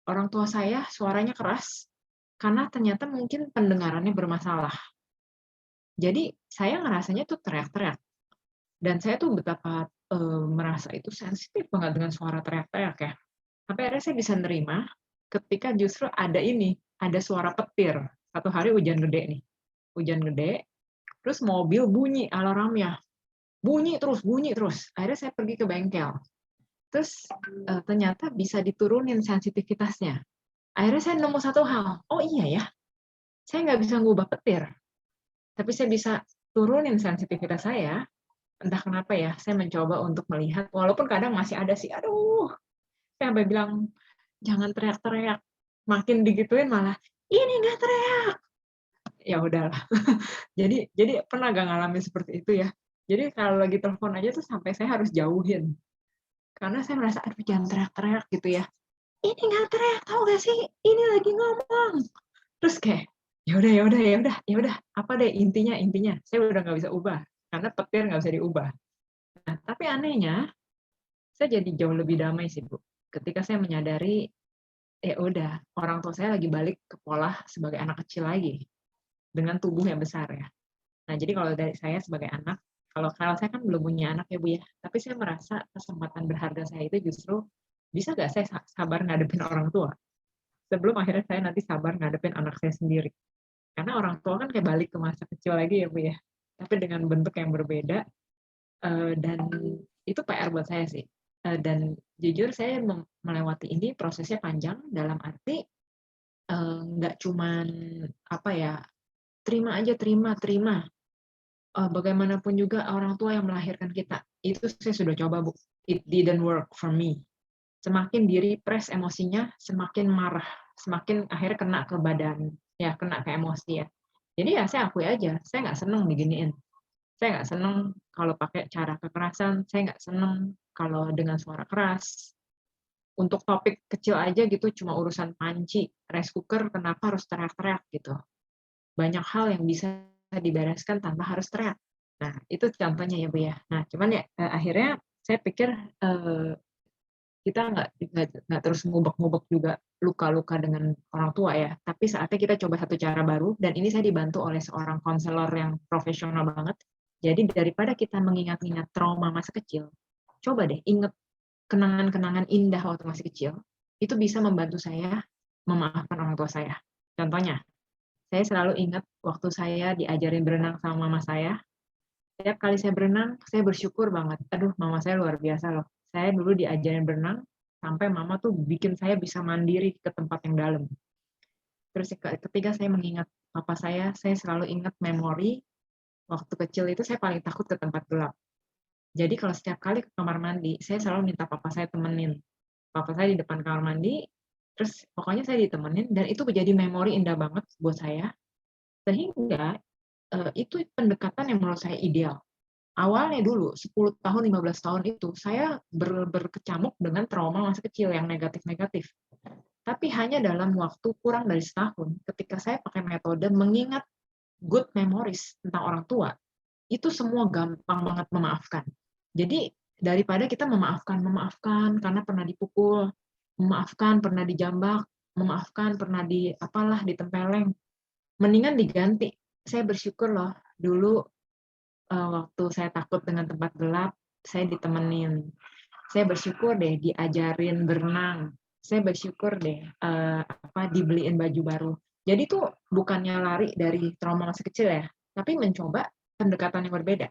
orang tua saya suaranya keras karena ternyata mungkin pendengarannya bermasalah. Jadi saya ngerasanya tuh teriak-teriak dan saya tuh betapa merasa itu sensitif banget dengan suara teriak-teriak ya. Sampai akhirnya saya bisa nerima ketika justru ada suara petir. Satu hari hujan gede nih. Hujan gede, terus mobil bunyi alarmnya. Bunyi terus. Akhirnya saya pergi ke bengkel. Terus ternyata bisa diturunin sensitivitasnya. Akhirnya saya nemu satu hal. Oh iya ya, saya nggak bisa ngubah petir. Tapi saya bisa turunin sensitivitas saya. Entah kenapa ya, saya mencoba untuk melihat. Walaupun kadang masih ada sih, aduh. Saya sampai bilang, jangan teriak-teriak. Makin digituin malah, ini nggak teriak. Ya udahlah. Jadi pernah gak ngalamin seperti itu ya. Jadi kalau lagi telepon aja tuh sampai saya harus jauhin. Karena saya merasa, aduh jangan teriak-teriak gitu ya. Ini nggak teriak, tahu gak sih? Ini lagi ngomong. Terus kayak, ya udah. Apa deh intinya? Saya udah nggak bisa ubah. Karena petir nggak bisa diubah. Nah, tapi anehnya, saya jadi jauh lebih damai sih Bu. Ketika saya menyadari ya udah, orang tua saya lagi balik ke pola sebagai anak kecil lagi dengan tubuh yang besar ya. Nah, jadi kalau dari saya sebagai anak, kalau saya kan belum punya anak ya Bu ya, tapi saya merasa kesempatan berharga saya itu justru bisa nggak saya sabar ngadepin orang tua sebelum akhirnya saya nanti sabar ngadepin anak saya sendiri. Karena orang tua kan kayak balik ke masa kecil lagi ya Bu ya, tapi dengan bentuk yang berbeda, dan itu PR buat saya sih. Dan jujur saya melewati ini prosesnya panjang dalam arti nggak cuman apa ya, terima aja, terima. Bagaimanapun juga orang tua yang melahirkan kita, itu saya sudah coba Bu, it didn't work for me. Semakin di-repress emosinya, semakin marah, semakin akhirnya kena ke badan, ya kena ke emosi ya. Jadi ya saya akui aja, saya nggak seneng diginiin. Saya nggak seneng kalau pakai cara kekerasan, saya nggak seneng kalau dengan suara keras. Untuk topik kecil aja gitu, cuma urusan panci, rice cooker, kenapa harus teriak-teriak gitu. Banyak hal yang bisa dibereskan tanpa harus teriak. Nah, itu contohnya ya Bu ya. Nah, cuman ya akhirnya saya pikir kita nggak terus ngubek-ngubek juga luka-luka dengan orang tua ya. Tapi saatnya kita coba satu cara baru, dan ini saya dibantu oleh seorang konselor yang profesional banget. Jadi daripada kita mengingat-ingat trauma masa kecil, coba deh inget kenangan-kenangan indah waktu masih kecil. Itu bisa membantu saya memaafkan orang tua saya. Contohnya, saya selalu ingat waktu saya diajarin berenang sama mama saya. Setiap kali saya berenang, saya bersyukur banget. Aduh, mama saya luar biasa loh. Saya dulu diajarin berenang, sampai mama tuh bikin saya bisa mandiri ke tempat yang dalam. Terus ketika saya mengingat papa saya selalu ingat memori waktu kecil itu saya paling takut ke tempat gelap. Jadi kalau setiap kali ke kamar mandi, saya selalu minta papa saya temenin. Papa saya di depan kamar mandi, terus pokoknya saya ditemenin, dan itu menjadi memori indah banget buat saya. Sehingga itu pendekatan yang menurut saya ideal. Awalnya dulu 10 tahun, 15 tahun itu saya berkecamuk dengan trauma masa kecil yang negatif-negatif. Tapi hanya dalam waktu kurang dari setahun, ketika saya pakai metode mengingat good memories tentang orang tua, itu semua gampang banget memaafkan. Jadi daripada kita memaafkan karena pernah dipukul, memaafkan pernah dijambak, memaafkan pernah ditempeleng, mendingan diganti. Saya bersyukur loh, dulu waktu saya takut dengan tempat gelap, saya ditemenin. Saya bersyukur deh diajarin berenang. Saya bersyukur deh dibeliin baju baru. Jadi tuh bukannya lari dari trauma masa kecil ya, tapi mencoba pendekatan yang berbeda.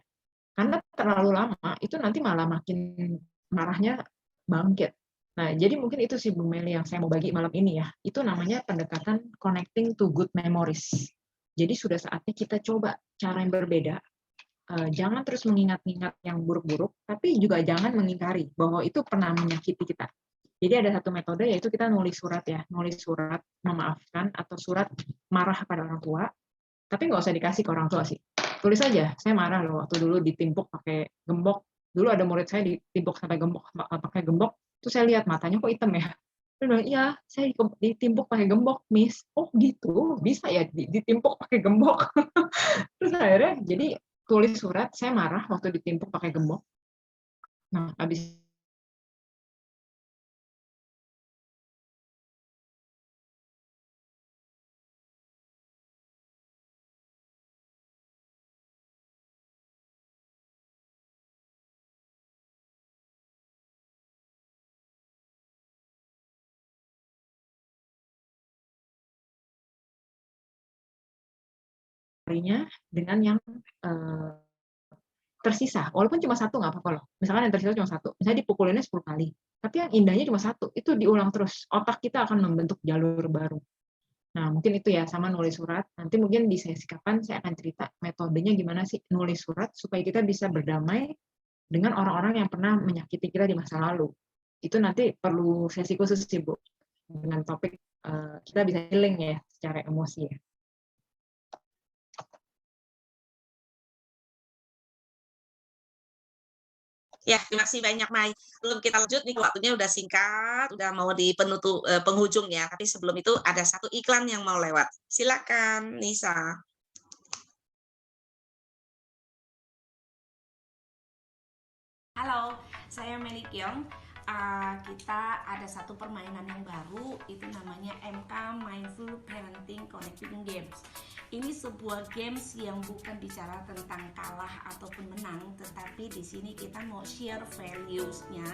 Karena terlalu lama itu nanti malah makin marahnya bangkit. Nah, jadi mungkin itu sih Bu Meli yang saya mau bagi malam ini ya. Itu namanya pendekatan connecting to good memories. Jadi sudah saatnya kita coba cara yang berbeda. Jangan terus mengingat-ingat yang buruk-buruk, tapi juga jangan mengingkari bahwa itu pernah menyakiti kita. Jadi ada satu metode yaitu kita nulis surat ya, nulis surat memaafkan atau surat marah pada orang tua, tapi nggak usah dikasih ke orang tua sih. Tulis aja, saya marah loh waktu dulu ditimpuk pakai gembok. Dulu ada murid saya ditimpuk sampai pakai gembok, terus saya lihat matanya kok hitam ya. Dia bilang, iya, saya ditimpuk pakai gembok, Miss. Oh gitu, bisa ya ditimpuk pakai gembok. Terus akhirnya jadi tulis surat, saya marah waktu ditimpuk pakai gembok. Nah, habis harinya dengan yang tersisa, walaupun cuma satu nggak apa-apa loh. Misalkan yang tersisa cuma satu, misalnya dipukulinnya 10 kali, tapi yang indahnya cuma satu, itu diulang terus. Otak kita akan membentuk jalur baru. Nah, mungkin itu ya, sama nulis surat. Nanti mungkin di sesi kapan saya akan cerita metodenya gimana sih nulis surat supaya kita bisa berdamai dengan orang-orang yang pernah menyakiti kita di masa lalu. Itu nanti perlu sesi khusus sih, Bu. Dengan topik kita bisa healing ya secara emosi ya. Ya, terima kasih banyak, Mai. Sebelum kita lanjut nih, waktunya udah singkat, udah mau di penghujung ya. Tapi sebelum itu ada satu iklan yang mau lewat. Silakan, Nisa. Halo, saya Meli Kyong, kita ada satu permainan yang baru, itu namanya MK Mindful Parenting Connecting Games. Ini sebuah games yang bukan bicara tentang kalah ataupun menang, tetapi di sini kita mau share values-nya.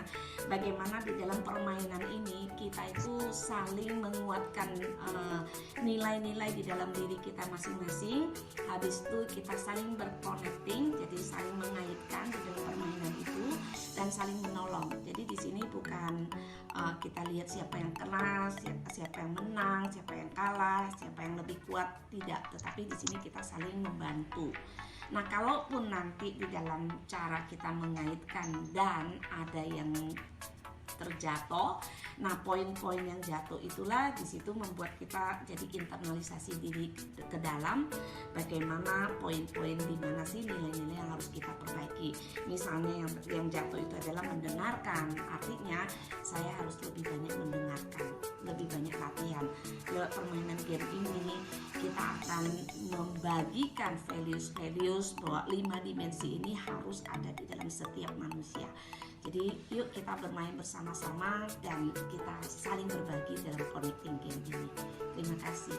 Bagaimana di dalam permainan ini kita itu saling menguatkan nilai-nilai di dalam diri kita masing-masing. Habis itu kita saling berconnecting, jadi saling mengaitkan di dalam permainan itu dan saling menolong. Jadi di sini bukan kita lihat siapa yang kena, siapa yang menang, siapa yang kalah, siapa yang lebih kuat, tidak. Tetapi di sini kita saling membantu. Nah, kalaupun nanti di dalam cara kita mengaitkan dan ada yang terjatuh, nah poin-poin yang jatuh itulah di situ membuat kita jadi internalisasi diri ke dalam, bagaimana poin-poin di mana sih nilai-nilai yang harus kita perbaiki. Misalnya yang jatuh itu adalah mendengarkan, artinya saya harus lebih banyak mendengarkan, lebih banyak latihan. Lewat permainan game ini kita akan membagikan values bahwa 5 dimensi ini harus ada di dalam setiap manusia. Jadi yuk kita bermain bersama-sama dan kita saling berbagi dalam connecting game ini. Terima kasih.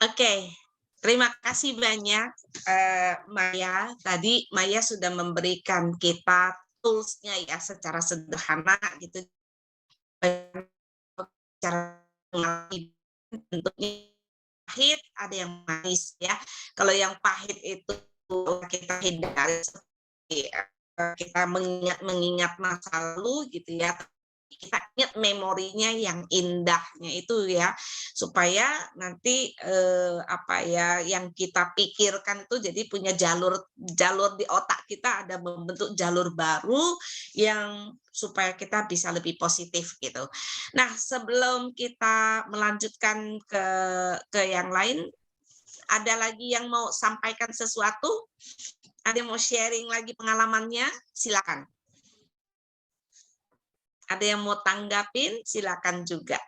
Oke, terima kasih banyak Maya. Tadi Maya sudah memberikan kita tools-nya ya secara sederhana gitu. Cara bentuknya pahit, ada yang manis ya. Kalau yang pahit itu kita hindari, kita mengingat masa lalu gitu ya. Kita ingat memorinya yang indahnya itu ya, supaya nanti yang kita pikirkan itu jadi punya jalur di otak kita, ada membentuk jalur baru yang supaya kita bisa lebih positif gitu. Nah, sebelum kita melanjutkan ke yang lain, ada lagi yang mau sampaikan sesuatu? Ada yang mau sharing lagi pengalamannya? Silakan. Ada yang mau tanggapin? Silakan juga.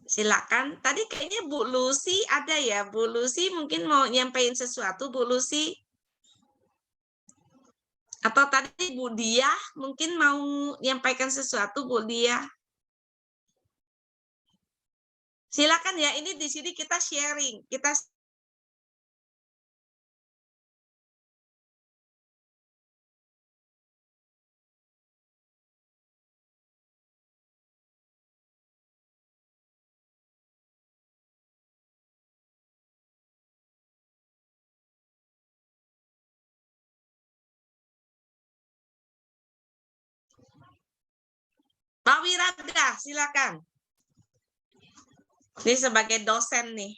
Silakan. Tadi kayaknya Bu Lucy ada ya. Bu Lucy mungkin mau nyampein sesuatu, Bu Lucy. Atau tadi Bu Dia mungkin mau nyampaikan sesuatu, Bu Dia. Silakan ya. Ini di sini kita sharing. Pak Wiraga, silakan. Ini sebagai dosen nih.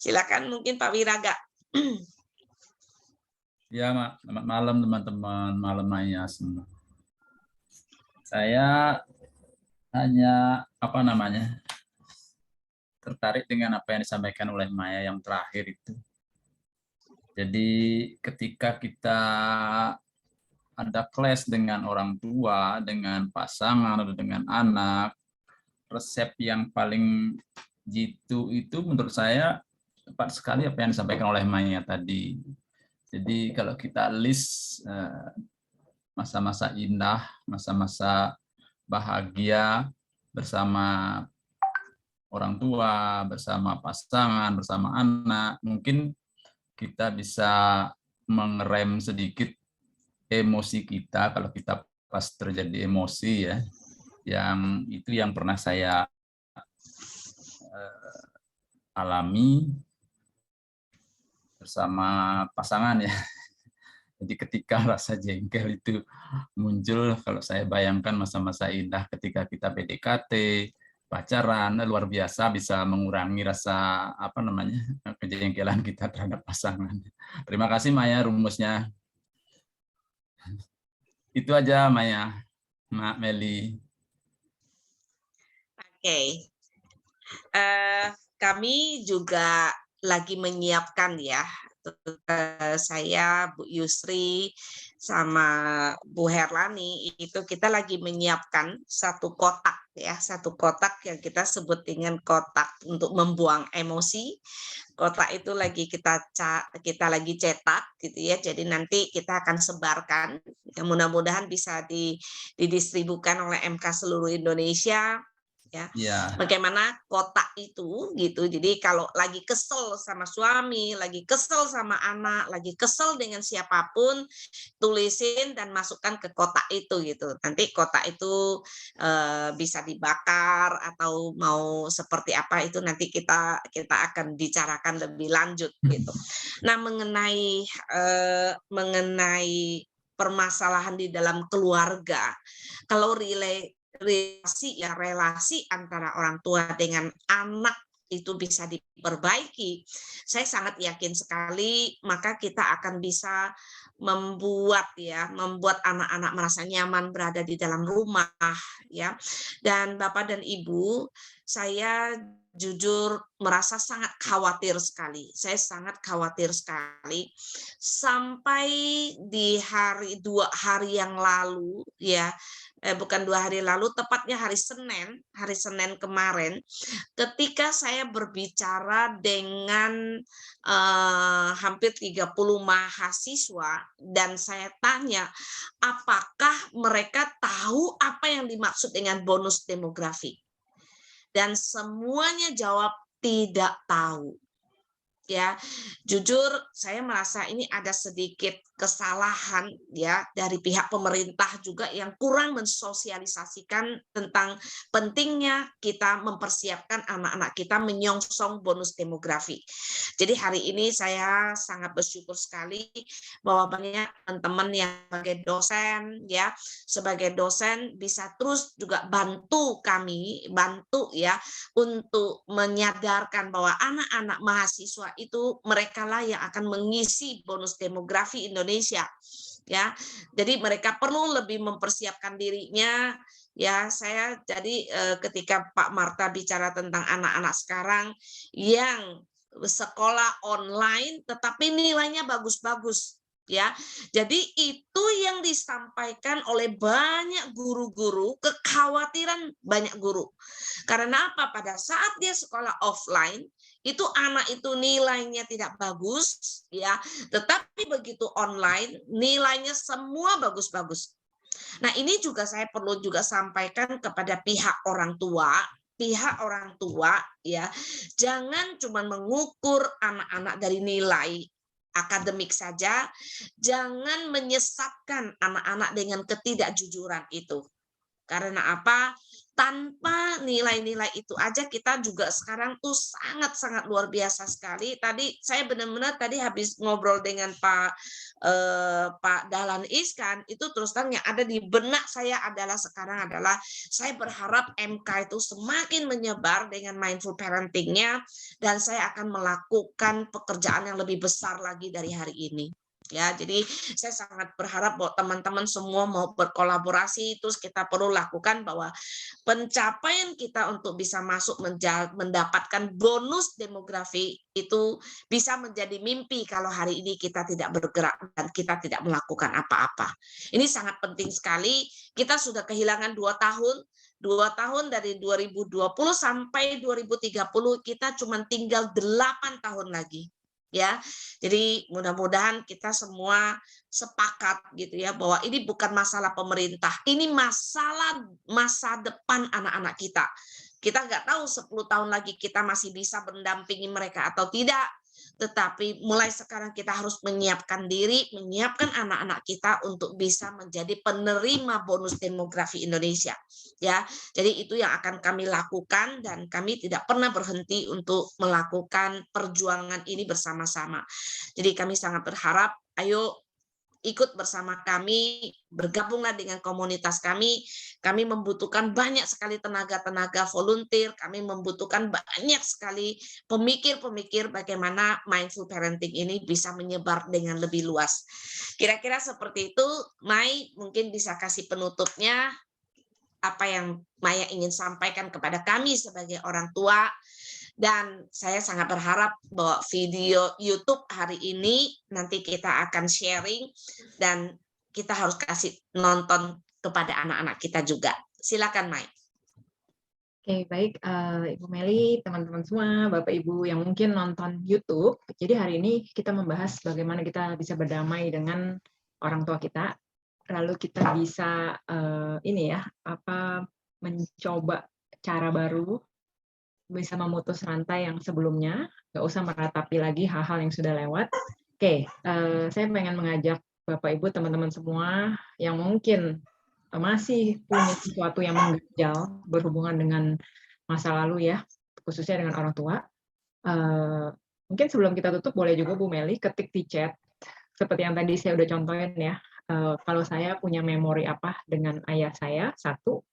Silakan mungkin Pak Wiraga. Ya, selamat malam teman-teman, malam Maya semua. Saya hanya tertarik dengan apa yang disampaikan oleh Maya yang terakhir itu. Jadi ketika kita ada clash dengan orang tua, dengan pasangan atau dengan anak, resep yang paling jitu itu menurut saya tepat sekali apa yang disampaikan oleh Maya tadi. Jadi kalau kita list masa-masa indah, masa-masa bahagia bersama orang tua, bersama pasangan, bersama anak, mungkin kita bisa mengerem sedikit emosi kita kalau kita pas terjadi emosi ya. Yang pernah saya alami bersama pasangan ya. Jadi ketika rasa jengkel itu muncul, kalau saya bayangkan masa-masa indah ketika kita PDKT, pacaran, luar biasa bisa mengurangi rasa kejengkelan kita terhadap pasangan. Terima kasih Maya rumusnya. Itu aja Maya, Mak Meli. Oke. Kami juga lagi menyiapkan ya. Saya, Bu Yusri, sama Bu Herlani, itu kita lagi menyiapkan satu kotak ya, satu kotak yang kita sebut dengan kotak untuk membuang emosi. Kotak itu lagi kita lagi cetak gitu ya. Jadi nanti kita akan sebarkan. Ya, mudah-mudahan bisa didistribusikan oleh MK seluruh Indonesia. Ya, Ya, bagaimana kotak itu gitu. Jadi kalau lagi kesel sama suami, lagi kesel sama anak, lagi kesel dengan siapapun, tulisin dan masukkan ke kotak itu gitu. Nanti kotak itu bisa dibakar atau mau seperti apa itu nanti kita akan bicarakan lebih lanjut gitu. Nah, mengenai permasalahan di dalam keluarga, kalau relasi antara orang tua dengan anak itu bisa diperbaiki, saya sangat yakin sekali maka kita akan bisa membuat anak-anak merasa nyaman berada di dalam rumah ya. Dan Bapak dan Ibu, saya jujur merasa sangat khawatir sekali. Saya sangat khawatir sekali sampai di 2 hari yang lalu ya. Bukan 2 hari lalu, tepatnya hari Senin kemarin, ketika saya berbicara dengan hampir 30 mahasiswa dan saya tanya apakah mereka tahu apa yang dimaksud dengan bonus demografi, dan semuanya jawab tidak tahu. Ya, jujur saya merasa ini ada sedikit kesalahan ya dari pihak pemerintah juga yang kurang mensosialisasikan tentang pentingnya kita mempersiapkan anak-anak kita menyongsong bonus demografi. Jadi hari ini saya sangat bersyukur sekali bahwa banyak teman-teman yang sebagai dosen bisa terus juga bantu ya untuk menyadarkan bahwa anak-anak mahasiswa itu merekalah yang akan mengisi bonus demografi Indonesia ya. Jadi mereka perlu lebih mempersiapkan dirinya ya. Saya jadi ketika Pak Marta bicara tentang anak-anak sekarang yang sekolah online tetapi nilainya bagus-bagus ya. Jadi itu yang disampaikan oleh banyak guru-guru, kekhawatiran banyak guru. Karena apa? Pada saat dia sekolah offline, itu anak itu nilainya tidak bagus ya, tetapi begitu online nilainya semua bagus-bagus. Nah, ini juga saya perlu juga sampaikan kepada pihak orang tua ya, jangan cuma mengukur anak-anak dari nilai akademik saja, jangan menyesatkan anak-anak dengan ketidakjujuran itu. Karena apa? Tanpa nilai-nilai itu aja kita juga sekarang tuh sangat-sangat luar biasa sekali. Tadi saya benar-benar tadi habis ngobrol dengan Pak Dahlan Iskan, itu terus terang yang ada di benak saya sekarang adalah saya berharap MK itu semakin menyebar dengan mindful parenting-nya, dan saya akan melakukan pekerjaan yang lebih besar lagi dari hari ini. Ya, jadi saya sangat berharap bahwa teman-teman semua mau berkolaborasi, terus kita perlu lakukan bahwa pencapaian kita untuk bisa masuk mendapatkan bonus demografi itu bisa menjadi mimpi kalau hari ini kita tidak bergerak dan kita tidak melakukan apa-apa. Ini sangat penting sekali. Kita sudah kehilangan 2 tahun. 2 tahun dari 2020 sampai 2030 kita cuma tinggal 8 tahun lagi. Ya, jadi mudah-mudahan kita semua sepakat gitu ya bahwa ini bukan masalah pemerintah, ini masalah masa depan anak-anak kita. Kita nggak tahu 10 tahun lagi kita masih bisa mendampingi mereka atau tidak, tetapi mulai sekarang kita harus menyiapkan diri, menyiapkan anak-anak kita untuk bisa menjadi penerima bonus demografi Indonesia. Ya, jadi itu yang akan kami lakukan dan kami tidak pernah berhenti untuk melakukan perjuangan ini bersama-sama. Jadi kami sangat berharap, ayo ikut bersama kami, bergabunglah dengan komunitas kami. Kami membutuhkan banyak sekali tenaga-tenaga volunteer, kami membutuhkan banyak sekali pemikir-pemikir bagaimana mindful parenting ini bisa menyebar dengan lebih luas. Kira-kira seperti itu, Mai mungkin bisa kasih penutupnya, apa yang Maya ingin sampaikan kepada kami sebagai orang tua. Dan saya sangat berharap bahwa video YouTube hari ini nanti kita akan sharing dan kita harus kasih nonton kepada anak-anak kita juga. Silakan, Mai. Oke, baik Ibu Meli, teman-teman semua, Bapak Ibu yang mungkin nonton YouTube. Jadi hari ini kita membahas bagaimana kita bisa berdamai dengan orang tua kita. Lalu kita bisa mencoba cara baru, bisa memutus rantai yang sebelumnya, nggak usah meratapi lagi hal-hal yang sudah lewat. Oke, saya pengen mengajak Bapak Ibu, teman-teman semua yang mungkin masih punya sesuatu yang mengganjal berhubungan dengan masa lalu ya, khususnya dengan orang tua. Mungkin sebelum kita tutup boleh juga Bu Meli ketik di chat seperti yang tadi saya udah contohin ya. Kalau saya punya memori apa dengan ayah saya satu,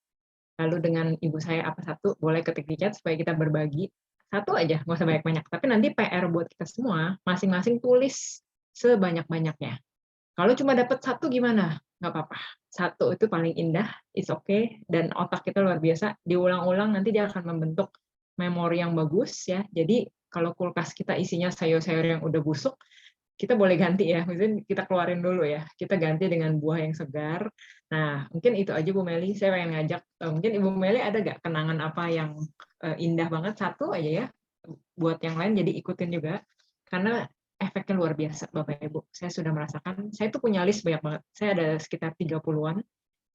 lalu dengan ibu saya apa satu, boleh ketik di chat supaya kita berbagi satu aja, nggak usah banyak-banyak. Tapi nanti PR buat kita semua, masing-masing tulis sebanyak-banyaknya. Kalau cuma dapat satu gimana? Nggak apa-apa. Satu itu paling indah, it's okay, dan otak kita luar biasa. Diulang-ulang nanti dia akan membentuk memori yang bagus ya. Jadi kalau kulkas kita isinya sayur-sayur yang udah busuk, kita boleh ganti ya. Maksudnya kita keluarin dulu ya. Kita ganti dengan buah yang segar. Nah, mungkin itu aja Bu Meli. Saya pengen ngajak, mungkin Ibu Meli ada nggak kenangan apa yang indah banget? Satu aja ya. Buat yang lain jadi ikutin juga. Karena efeknya luar biasa, Bapak Ibu. Saya sudah merasakan, saya tuh punya list banyak banget. Saya ada sekitar 30-an.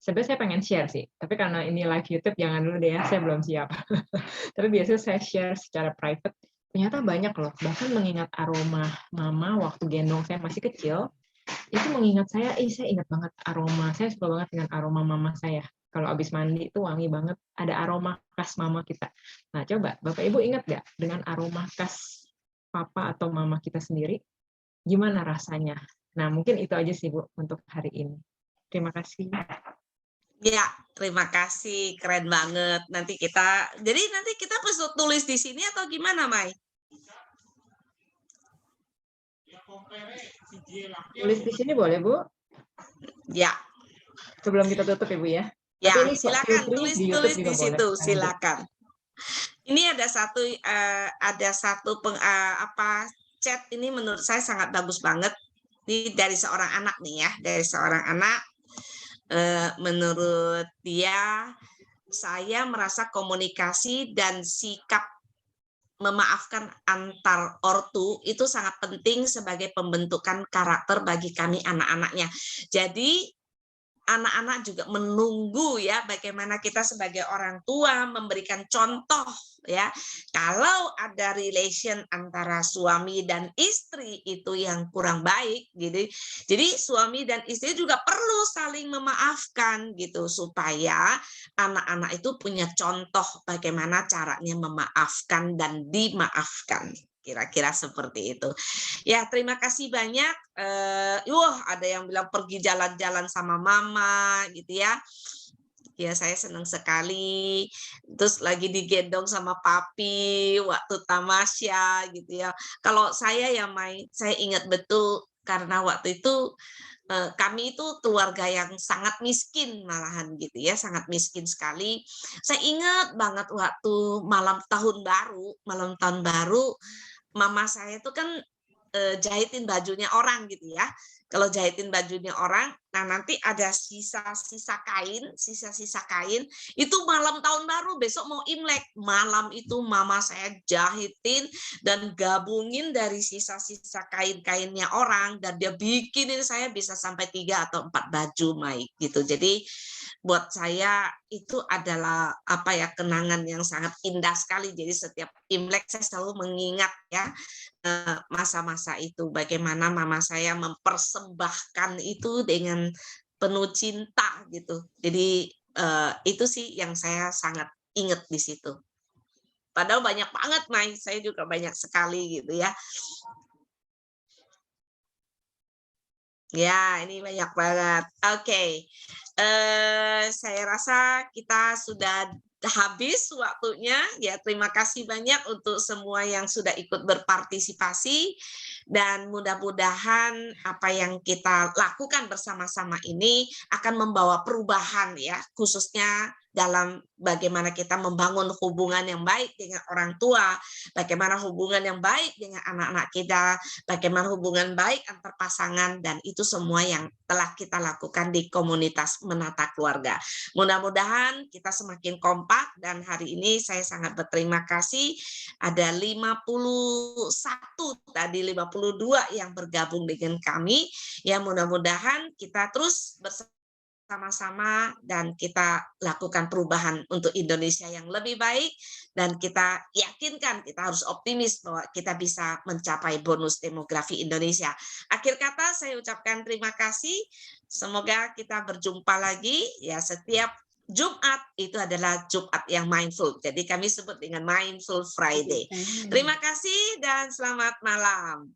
Sebenarnya saya pengen share sih, tapi karena ini live YouTube, jangan dulu deh ya, saya belum siap. Tapi biasanya saya share secara private. Ternyata banyak loh, bahkan mengingat aroma mama waktu gendong saya masih kecil, itu mengingat saya ingat banget aroma. Saya suka banget dengan aroma mama saya. Kalau habis mandi itu wangi banget, ada aroma khas mama kita. Nah, coba Bapak Ibu ingat nggak dengan aroma khas papa atau mama kita sendiri, gimana rasanya? Nah, mungkin itu aja sih Bu untuk hari ini. Terima kasih. Ya, terima kasih, keren banget. Nanti kita perlu tulis di sini atau gimana, Mai? Tulis di sini boleh Bu? Ya. Sebelum kita tutup ya Bu ya. Ya, tapi ini silakan tulis di situ, silakan. Ini ada satu chat ini menurut saya sangat bagus banget. Ini dari seorang anak nih ya, dari seorang anak. Menurut dia, saya merasa komunikasi dan sikap memaafkan antar ortu itu sangat penting sebagai pembentukan karakter bagi kami anak-anaknya. Jadi anak-anak juga menunggu ya bagaimana kita sebagai orang tua memberikan contoh ya. Kalau ada relation antara suami dan istri itu yang kurang baik gitu. Jadi suami dan istri juga perlu saling memaafkan gitu supaya anak-anak itu punya contoh bagaimana caranya memaafkan dan dimaafkan. Kira-kira seperti itu. Ya, terima kasih banyak. Ada yang bilang pergi jalan-jalan sama mama, gitu ya. Ya, saya senang sekali. Terus lagi digendong sama papi waktu tamasya, gitu ya. Kalau saya ya, Mai, saya ingat betul karena waktu itu kami itu keluarga yang sangat miskin malahan gitu ya, sangat miskin sekali. Saya ingat banget waktu malam tahun baru, mama saya itu kan jahitin bajunya orang gitu ya. Kalau jahitin bajunya orang, nah nanti ada sisa-sisa kain, itu malam tahun baru, besok mau Imlek, malam itu mama saya jahitin dan gabungin dari sisa-sisa kain-kainnya orang, dan dia bikinin saya bisa sampai 3 atau 4 baju, Mai, gitu. Jadi buat saya itu adalah kenangan yang sangat indah sekali. Jadi setiap Imlek saya selalu mengingat ya masa-masa itu, bagaimana mama saya mempersembahkan itu dengan penuh cinta gitu. Jadi itu sih yang saya sangat ingat di situ. Padahal banyak banget, Mai, saya juga banyak sekali gitu ya. Ya, ini banyak banget. Oke. Saya rasa kita sudah habis waktunya. Ya, terima kasih banyak untuk semua yang sudah ikut berpartisipasi, dan mudah-mudahan apa yang kita lakukan bersama-sama ini akan membawa perubahan ya, khususnya dalam bagaimana kita membangun hubungan yang baik dengan orang tua, bagaimana hubungan yang baik dengan anak-anak kita, bagaimana hubungan baik antar pasangan, dan itu semua yang telah kita lakukan di komunitas Menata Keluarga. Mudah-mudahan kita semakin kompak, dan hari ini saya sangat berterima kasih ada 51 tadi 52 yang bergabung dengan kami. Ya, mudah-mudahan kita terus bersama-sama dan kita lakukan perubahan untuk Indonesia yang lebih baik, dan kita yakinkan, kita harus optimis bahwa kita bisa mencapai bonus demografi Indonesia. Akhir kata saya ucapkan terima kasih. Semoga kita berjumpa lagi ya, setiap Jumat itu adalah Jumat yang mindful. Jadi kami sebut dengan Mindful Friday. Terima kasih dan selamat malam.